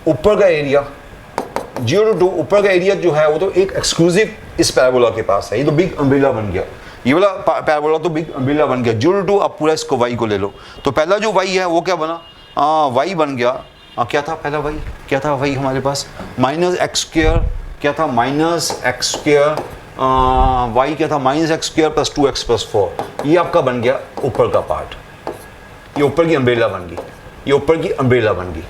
ऊपर का एरिया, 0 to 2 ऊपर का एरिया जो है वो तो एक एक्सक्लूसिव इस पैराबोला के पास है, ये तो बिग अम्ब्रेला बन गया, ये वाला पैराबोला तो बिग अम्ब्रेला बन गया। 0 to 2 आप पूरा इसको y को ले लो, तो पहला जो y है वो क्या बना, y बन गया, क्या था पहला y, क्या था y हमारे पास माइनस एक्स स्क्वायर, क्या था माइनस एक्स स्क्वायर, y क्या था minus x square plus 2x plus 4, ये आपका बन गया ऊपर का पार्ट, ये ऊपर की अम्ब्रेला बन गई, ये ऊपर की अम्ब्रेला बन गई।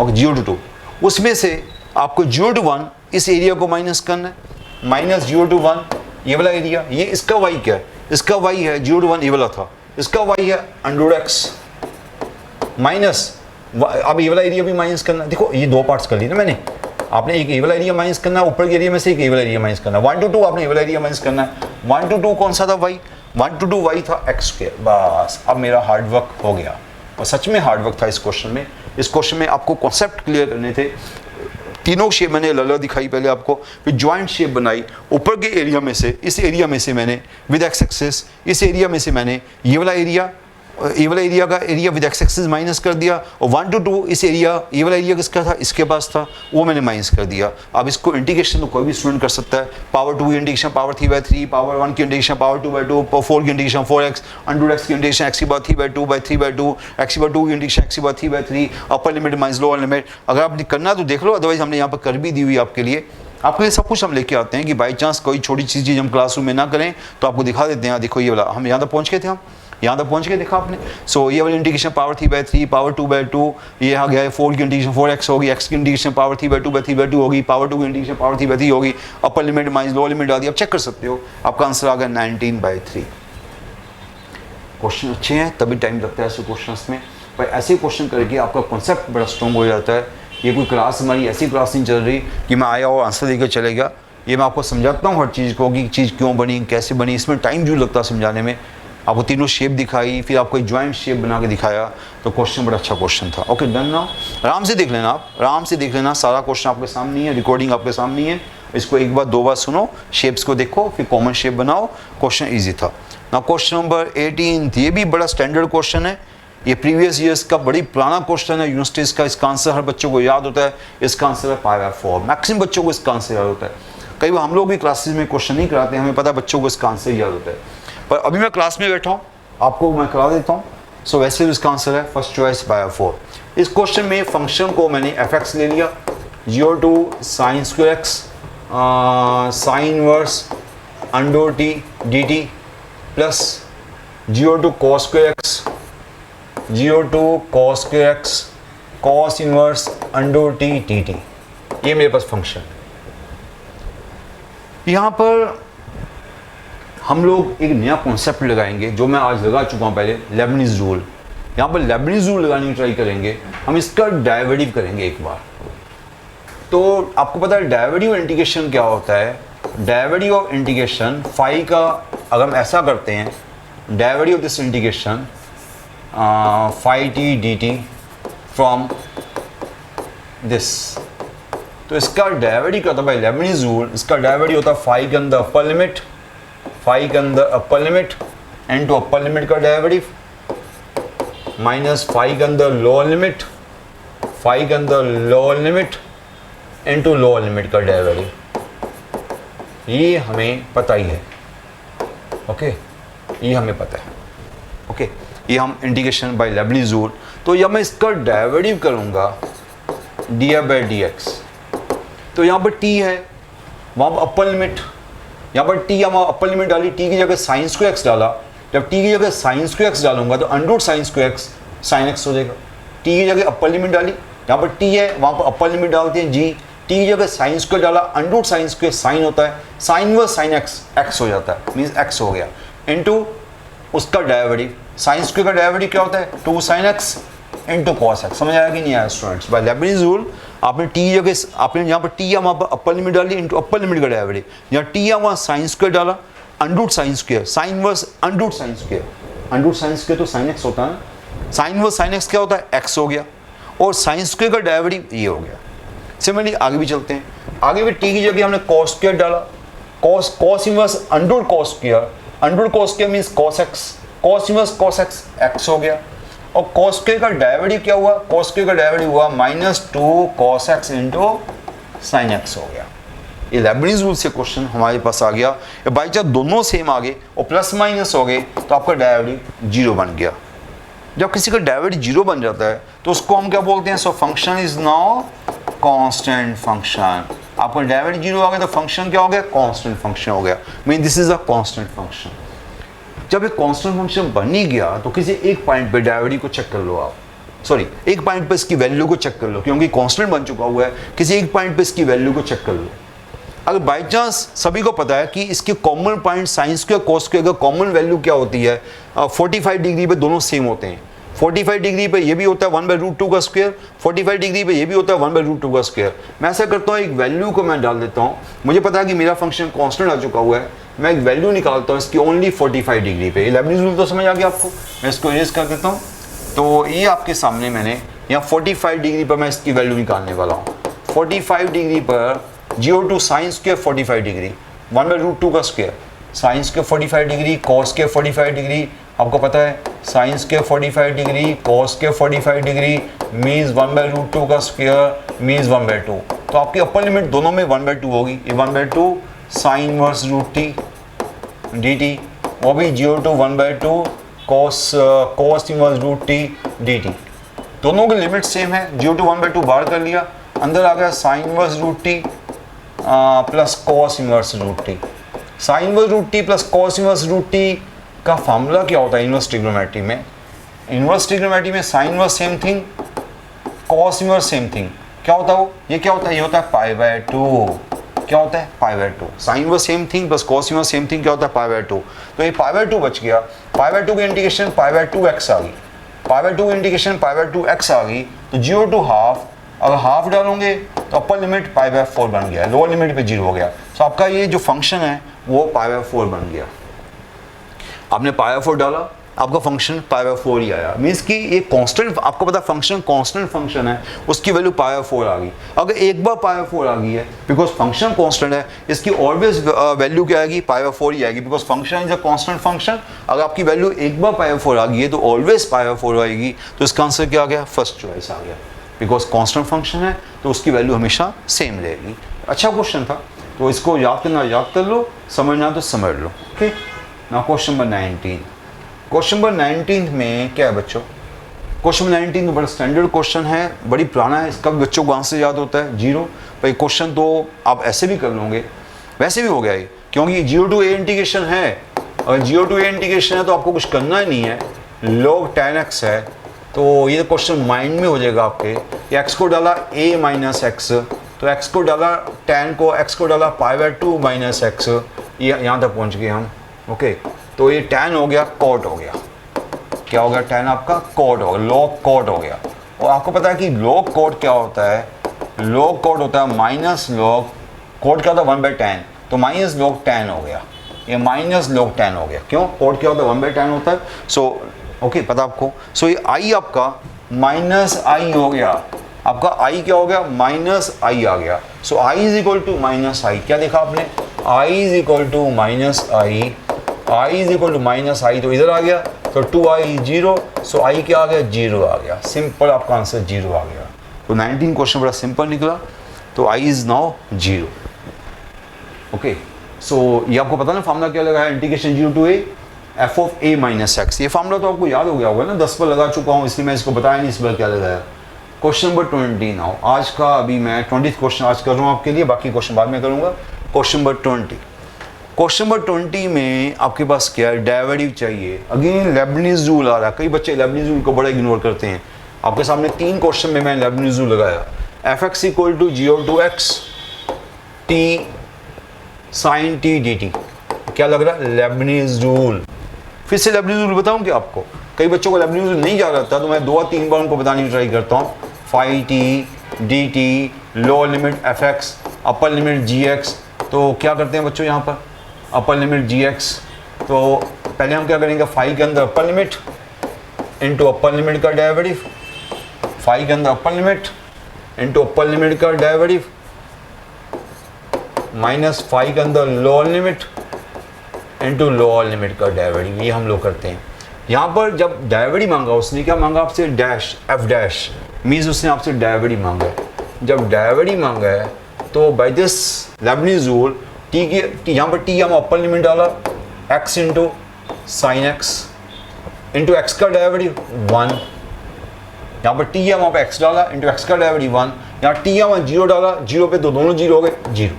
ओके 0 to 2 उसमें से आपको 0 to 1 इस एरिया को माइनस करना है, माइनस 0 to 1 ये वाला एरिया, ये इसका y क्या है, इसका y है 0 to 1 ये वाला था, इसका y है √x माइनस, अब ये वाला एरिया भी माइनस करना है। देखो ये दो पार्ट्स कर लिए ना मैंने, आपने एक ये वाला एरिया माइनस करना है, ऊपर के एरिया में से एक ये वाला एरिया माइनस करना है, 1 to 2 आपने ये वाला एरिया माइनस करना है। 1 to 2 कौन सा था y, 1 to 2 y था एक्स स्क्वायर। बस अब मेरा हार्ड वर्क हो गया, और सच में हार्ड वर्क था इस क्वेश्चन में। इस क्वेश्चन में आपको कॉन्सेप्ट क्लियर करने थे, तीनों शेप मैंने लला दिखाई पहले आपको, फिर जॉइंट शेप बनाई, ऊपर के एरिया में से इस एरिया में से मैंने विद एक्स एक्सिस, इस एरिया में से मैंने ये वाला एरिया का area with x axis minus कर दिया, और 1 to 2 इस एरिया, ये वाला एरिया किसका था, इसके पास था, वो मैंने माइनस कर दिया। अब इसको इंटीग्रेशन तो कोई भी स्टूडेंट कर सकता है, पावर 2 की इंटीग्रेशन पावर 3/3, पावर 1 की इंटीग्रेशन पावर 2/2, पावर 4 की इंटीग्रेशन 4x, √x की इंटीग्रेशन x की बात 3/2 x की बात 2 की इंटीग्रेशन x की बात 3/3, अपर लिमिट माइनस लोअर लिमिट। अगर आपने करना तो देख लो, अदरवाइज हमने यहाँ पर कर भी दी हुई आपके लिए, आपके लिए सब कुछ हम लेके आते हैं कि बाई चांस कोई छोटी चीज़ हम क्लासरूम में ना करें तो आपको दिखा देते हैं। देखो ये वाला हम यहाँ तक पहुँच गए थे, हम यहाँ तक पहुँच के देखा आपने। सो ये वाली इंटीग्रेशन पावर 3/3, पावर 2/2, ये आ गया है 4 की इंटीग्रेशन 4x होगी, x की इंटीग्रेशन पावर 3/2 होगी, पावर 2 की इंटीग्रेशन पावर 3/3 होगी, अपर लिमिट माइनस लोअर लिमिट डाल दी, आप चेक कर सकते हो, आपका आंसर आ गया 19/3। क्वेश्चन अच्छे हैं तभी टाइम लगता है ऐसे क्वेश्चन में, पर ऐसे क्वेश्चन करके आपका कॉन्सेप्ट बड़ा स्ट्रॉन्ग हो जाता है। ये कोई क्लास हमारी ऐसी क्लास नहीं चल रही कि मैं आया और आंसर देकर चले गया, ये मैं आपको समझाता हूँ हर चीज़ को कि चीज़ क्यों बनी कैसे बनी, इसमें टाइम जो लगता है समझाने में। आपको तीनों शेप दिखाई, फिर आपको एक जॉइंट शेप बना के दिखाया, तो क्वेश्चन बड़ा अच्छा क्वेश्चन था। ओके डन नाउ, आराम से देख लेना, आप आराम से देख लेना, सारा क्वेश्चन आपके सामने ही है, रिकॉर्डिंग आपके सामने ही है, इसको एक बार 2 बार सुनो, शेप्स को देखो, फिर कॉमन शेप बनाओ, क्वेश्चन ईजी था। ना क्वेश्चन नंबर 18, ये भी बड़ा स्टैंडर्ड क्वेश्चन है, ये प्रीवियस ईयर्स का बड़ी पुराना क्वेश्चन है यूनिवर्सिटीज का, इसका आंसर हर बच्चों को याद होता है, इसका आंसर है π/4, मैक्सिमम बच्चों को इसका आंसर याद होता है। कई बार हम लोग भी क्लासेस में क्वेश्चन नहीं कराते, हमें पता है बच्चों को इसका आंसर याद होता है, पर अभी मैं क्लास में बैठा हूँ, आपको मैं करा देता हूँ। सो वैसे इसका आंसर है फर्स्ट चॉइस π/4। इस क्वेश्चन में फंक्शन को मैंने fx ले लिया, 0 to sin²x sin inverse √t dt plus 0 to cos²x 0 to cos²x cos inverse √t dt, ये मेरे पास फंक्शन है। यहाँ पर हम लोग एक नया कॉन्सेप्ट लगाएंगे जो मैं आज लगा चुका हूँ पहले, लेबनीज़ रूल। यहाँ पर लेबनीज़ रूल लगाने की ट्राई करेंगे, हम इसका डेरिवेटिव करेंगे एक बार। तो आपको पता है डेरिवेटिव इंटीग्रेशन क्या होता है, डेरिवेटिव ऑफ इंटीग्रेशन फाई का, अगर हम ऐसा करते हैं derivative of this integration phi t dt from this, तो इसका डेरिवेटिव क्या होता है भाई, लेबनीज़ रूल, इसका डेरिवेटिव होता है फाई के अंदर अपर लिमिट, फाई के अंदर अपर लिमिट इनटू अपर लिमिट का डेरिवेटिव माइनस फाई के अंदर लोअर लिमिट, फाई के अंदर lower limit into lower limit का डेरिवेटिव। ये हमें पता ही है, ओके, ये हमें पता है, ओके, ये हम इंटीग्रेशन बाय लेबनीज़ रूल। तो जब मैं इसका डेरिवेटिव करूँगा df/dx, तो यहाँ पर t है, वहाँ पर अपर लिमिट, यहाँ पर t हम अपर लिमिट डाली, t की जगह sin²x डाला, जब t की जगह sin²x डालूंगा तो √sin²x sin x हो जाएगा। t की जगह अपर लिमिट डाली, यहाँ पर t है, वहाँ पर अपर लिमिट डालते हैं g, t की जगह sin² डाला, √sin² sin होता है, sin inverse sin x x हो जाता है, मीन्स x हो गया, इनटू उसका डेरिवेटिव, sin² का डेरिवेटिव क्या होता है 2 sin x into cos x. समझ आया कि नहीं आया स्टूडेंट्स? बाय लेबनीज रूल आपने टी जगह आपने यहाँ पर टी या वहाँ पर अपर लिमिट डाली इंटू अपर लिमिट का डेरिवेटिव, यहाँ टी या वहाँ साइन स्क्वायर डाला, under root sine square, sine verse under root sine square, under root sine square तो साइन एक्स होता है ना, साइन वर्स साइन एक्स क्या होता है? एक्स हो गया, और साइन स्क्वायर का डेरिवेटिव ये हो गया। सिमिलरली आगे भी चलते हैं, आगे भी टी की जगह हमने कॉस स्क्वायर डाला, cos inverse under root cos square, under root cos square means cos x, cos inverse cos x x हो गया, और कॉस स्क्वायर का डेरिवेटिव क्या हुआ? कॉस स्क्वायर का डेरिवेटिव हुआ -2 cos x into sine x हो गया। ये लेबनीज रूल से क्वेश्चन हमारे पास आ गया। बाई चांस दोनों सेम आ गए और प्लस माइनस हो गए तो आपका डेरिवेटिव 0 बन गया। जब किसी का डेरिवेटिव 0 बन जाता है तो उसको हम क्या बोलते हैं? So function is now constant function. आपका डेरिवेटिव 0 आ गया तो फंक्शन क्या हो गया? कांस्टेंट फंक्शन हो गया। Mean this is a constant function. जब एक कांस्टेंट फंक्शन बन ही गया तो किसी एक पॉइंट पे डेरिवेटिव को चेक कर लो आप, सॉरी एक पॉइंट पे इसकी वैल्यू को चेक कर लो, क्योंकि कांस्टेंट बन चुका हुआ है, किसी एक पॉइंट पे इसकी वैल्यू को चेक कर लो। अगर बाई चांस सभी को पता है कि इसके common point sine square cos square का कॉमन वैल्यू क्या होती है? 45 डिग्री पे दोनों सेम होते हैं। 45 डिग्री पे ये भी होता है 1/√2 का स्क्वायर, 45 डिग्री पे ये भी होता है 1/√2 का स्क्वायर। मैं ऐसा करता हूँ, एक वैल्यू को मैं डाल देता हूँ, मुझे पता है कि मेरा फंक्शन कांस्टेंट आ चुका हुआ है, मैं एक वैल्यू निकालता हूँ इसकी ओनली 45 डिग्री पे। लेबनीज रूल तो समझ आ गया आपको? मैं इसको इरेज कर देता हूँ। तो ये आपके सामने मैंने यहाँ 45 डिग्री पर मैं इसकी वैल्यू निकालने वाला हूँ। 45 डिग्री पर 0 साइन स्क्वायर 45 डिग्री, 1/√2 का square, sine square 45 degree, cos square 45 degree. आपको पता है sine square 45 degree, cos square 45 degree means 1/√2 का स्क्वायर मीन्स 1/2। तो आपकी अपर लिमिट दोनों में 1/2 होगी। ये 1/2 साइन इनवर्स √t dt, वो भी 0 to 1/2 cos inverse √t dt। दोनों की लिमिट सेम है। 0 to 1/2 बाहर कर लिया, अंदर आ गया sine inverse √t plus cos inverse √t। Sine inverse √t plus cos inverse √t का फार्मूला क्या होता है इनवर्स ट्रिग्नोमेट्री में? इनवर्स ट्रिग्नोमेट्री में sign inverse same thing, cos inverse same thing. क्या होता है वो? ये क्या होता है? ये होता है π/2। क्या होता है? π/2। Sine inverse same thing plus cos inverse same thing क्या होता है? π/2। तो ये π/2 बच गया। π/2 की इंटीग्रेशन π/2x आ गई, π/2 की इंटीग्रेशन π/2x आ गई, तो 0 to हाफ, अगर हाफ डालोगे तो अपर लिमिट π/4 बन गया, लोअर लिमिट पे 0 हो गया। तो आपका ये जो फंक्शन है वो π/4 बन गया। आपने π/4 डाला, आपका फंक्शन π/4 ही आया। मीन्स कि ये कांस्टेंट, आपको पता फंक्शन कांस्टेंट फंक्शन है, उसकी वैल्यू π/4 आ गई। अगर एक बार π/4 आ गई है बिकॉज फंक्शन कांस्टेंट है, इसकी ऑलवेज वैल्यू क्या आएगी? π/4 ही आएगी, because function is a constant function. अगर आपकी वैल्यू एक बार π/4 आ गई है तो ऑलवेज π/4 आएगी। तो इसका आंसर क्या आ गया? फर्स्ट चॉइस आ गया, बिकॉज कांस्टेंट फंक्शन है तो उसकी वैल्यू हमेशा सेम रहेगी। अच्छा क्वेश्चन था, तो इसको याद करना याद कर लो, समझना तो समझ लो। Okay, now question number 19। Question number 19 में क्या है बच्चों? क्वेश्चन नंबर 19 बड़ा स्टैंडर्ड क्वेश्चन है, बड़ी पुराना है, इसका बच्चों को आंसर याद होता है 0। भाई क्वेश्चन तो आप ऐसे भी कर लोगे, वैसे भी हो गया ये, क्योंकि 0 to a इंटीग्रेशन है। अगर 0 to a इंटीग्रेशन है तो आपको कुछ करना ही नहीं है, log tan x है, तो ये क्वेश्चन माइंड में हो जाएगा आपके। x को डाला a माइनस x, तो x को डाला tan को, x को डाला π/2 माइनस x, ये यहाँ तक पहुँच गए हम। ओके, तो ये tan हो गया cot हो गया। क्या हो गया? tan आपका cot हो गया, log cot हो गया। और आपको पता है कि log cot क्या होता है? log cot होता है माइनस log, cot क्या होता है? 1/tan, तो माइनस log tan हो गया, ये माइनस log tan हो गया। क्यों? cot क्या होता है? 1/tan होता है। सो ओके, पता आपको? सो ये i आपका माइनस i हो गया, आपका i क्या हो गया? माइनस i आ गया। So i is equal to minus i। क्या देखा आपने? i is equal to minus i, i is equal to minus i, तो इधर आ गया, तो 2i 0, सो i क्या आ गया? 0 आ गया। सिंपल, आपका आंसर 0 आ गया। तो 19 क्वेश्चन बड़ा सिंपल निकला, तो i इज नाउ 0। ओके, सो ये आपको पता ना फार्मूला क्या लगा है? Integration 0 to a f of a minus x. ये फार्मूला तो आपको याद हो गया होगा ना, 10 पर लगा चुका हूँ, इसलिए मैं इसको बताया नहीं इस बार क्या लगाया। क्वेश्चन नंबर 20 नाउ, आज का अभी मैं 20th क्वेश्चन आज कर रहा हूँ आपके लिए, बाकी क्वेश्चन बाद में करूँगा। क्वेश्चन नंबर 20, क्वेश्चन नंबर 20 में आपके पास क्या है? डेरिवेटिव चाहिए। अगेन लेबनीज रूल आ रहा है, कई बच्चे लेबनीज रूल को बड़ा इग्नोर करते हैं। आपके सामने 3 क्वेश्चन में मैंने लेबनीज रूल लगाया। f(x) equal to 0 to x t sin t dt। क्या लग रहा है? Lebanese rule. फिर से लेबनीज रूल बताऊं क्या आपको? कई बच्चों को लेबनीज़ रूल नहीं याद रहता, तो मैं 2 या 3 बार उनको बताने की ट्राई करता हूँ। Phi t d t, lower limit f x, upper limit g x. तो क्या करते हैं बच्चों यहाँ पर, अपर लिमिट जी एक्स, तो पहले हम क्या करेंगे, फाई के अंदर upper limit into upper limit का डेरिवेटिव, फाई के अंदर upper limit into upper limit का डेरिवेटिव माइनस फाई के अंदर lower limit into lower limit का डेरिवेटिव। ये हम लोग करते हैं। यहाँ पर जब डेरिवेटिव मांगा उसने, क्या मांगा आपसे, डैश, एफ डैश मीन्स उसने आपसे डेरिवेटिव मांगा है। जब डेरिवेटिव मांगा है तो by this Leibniz rule t की यहाँ पर टी हम अपर लिमिट डाला x into sine x into x का डेरिवेटिव 1, यहाँ पर टी हम एक्स डाला इंटू एक्स का डेरिवेटिव 1, यहाँ टी हम 0 डाला, 0 पे तो दोनों 0 हो गए, 0।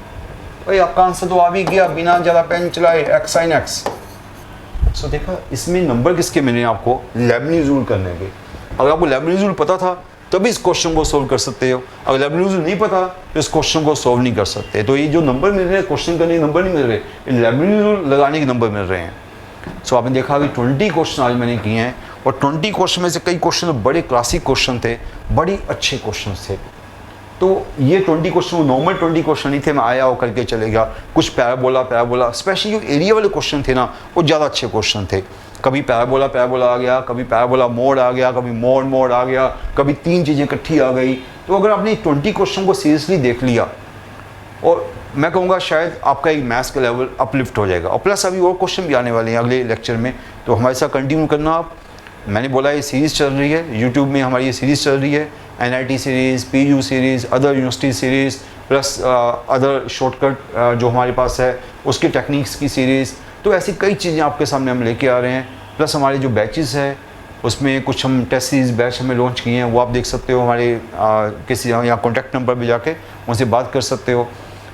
भाई आपका आंसर तो आ भी गया बिना ज़्यादा पेन चलाए, एक्स साइन एक्स। सो देखा इसमें नंबर किसके मिले आपको, लेबनीज़ रूल करने के। अगर आपको लेबनीज़ रूल पता था तभी इस क्वेश्चन को सोल्व कर सकते हो, अगर लेबनीज़ रूल नहीं पता तो इस क्वेश्चन को सोल्व नहीं कर सकते। तो ये जो नंबर मिल रहे हैं क्वेश्चन करने के नंबर नहीं मिल रहे, ये लेबनीज़ रूल लगाने के नंबर मिल रहे हैं। सो आपने देखा कि 20 क्वेश्चन आज मैंने किए हैं, और 20 क्वेश्चन में से कई क्वेश्चन बड़े क्लासिक क्वेश्चन थे, बड़े अच्छे क्वेश्चन थे। तो ये 20 क्वेश्चन नॉर्मल 20 क्वेश्चन नहीं थे, मैं आया वो करके चले गया। कुछ पैराबोला स्पेशली जो एरिया वाले क्वेश्चन थे ना, वो ज़्यादा अच्छे क्वेश्चन थे। कभी पैराबोला आ गया, कभी पैराबोला मोड आ गया, कभी मोड आ गया, कभी 3 चीज़ें इकट्ठी आ गई। तो अगर आपने 20 क्वेश्चन को सीरियसली देख लिया, और मैं कहूँगा शायद आपका एक मैथ्स का लेवल अपलिफ्ट हो जाएगा। और प्लस अभी और क्वेश्चन भी आने वाले हैं अगले लेक्चर में, तो हमारे साथ कंटिन्यू करना आप। मैंने बोला ये सीरीज़ चल रही है यूट्यूब में, हमारी ये सीरीज़ चल रही है, NIT series, PU series, other university series, plus other shortcut जो हमारे पास है उसकी टेक्निक्स की सीरीज़। तो ऐसी कई चीज़ें आपके सामने हम लेके आ रहे हैं। प्लस हमारे जो बैचेस है उसमें कुछ हम टेस्ट सीरीज़ बैच हमें लॉन्च किए हैं, वो आप देख सकते हो हमारे किसी यहाँ कॉन्टैक्ट नंबर पर जाके उनसे बात कर सकते हो।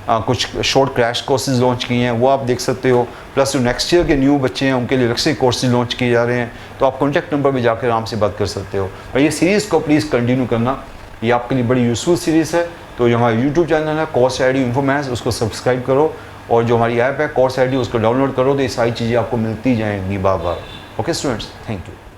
कुछ शॉर्ट क्रैश कोर्सेज लॉन्च किए हैं, वो आप देख सकते हो। प्लस जो नेक्स्ट ईयर के न्यू बच्चे हैं उनके लिए अलग से कोर्सेज लॉन्च किए जा रहे हैं, तो आप कॉन्टैक्ट नंबर पे जाकर आराम से बात कर सकते हो। और ये सीरीज़ को प्लीज़ कंटिन्यू करना, ये आपके लिए बड़ी यूज़फुल सीरीज़ है। तो जो हमारा यूट्यूब चैनल है कोर्स ID इन्फो मैथ्स, उसको सब्सक्राइब करो, और जो हमारी ऐप है कोर्स ID उसको डाउनलोड करो, तो ये सारी चीज़ें आपको मिलती जाएंगी बार बार। Okay students, thank you.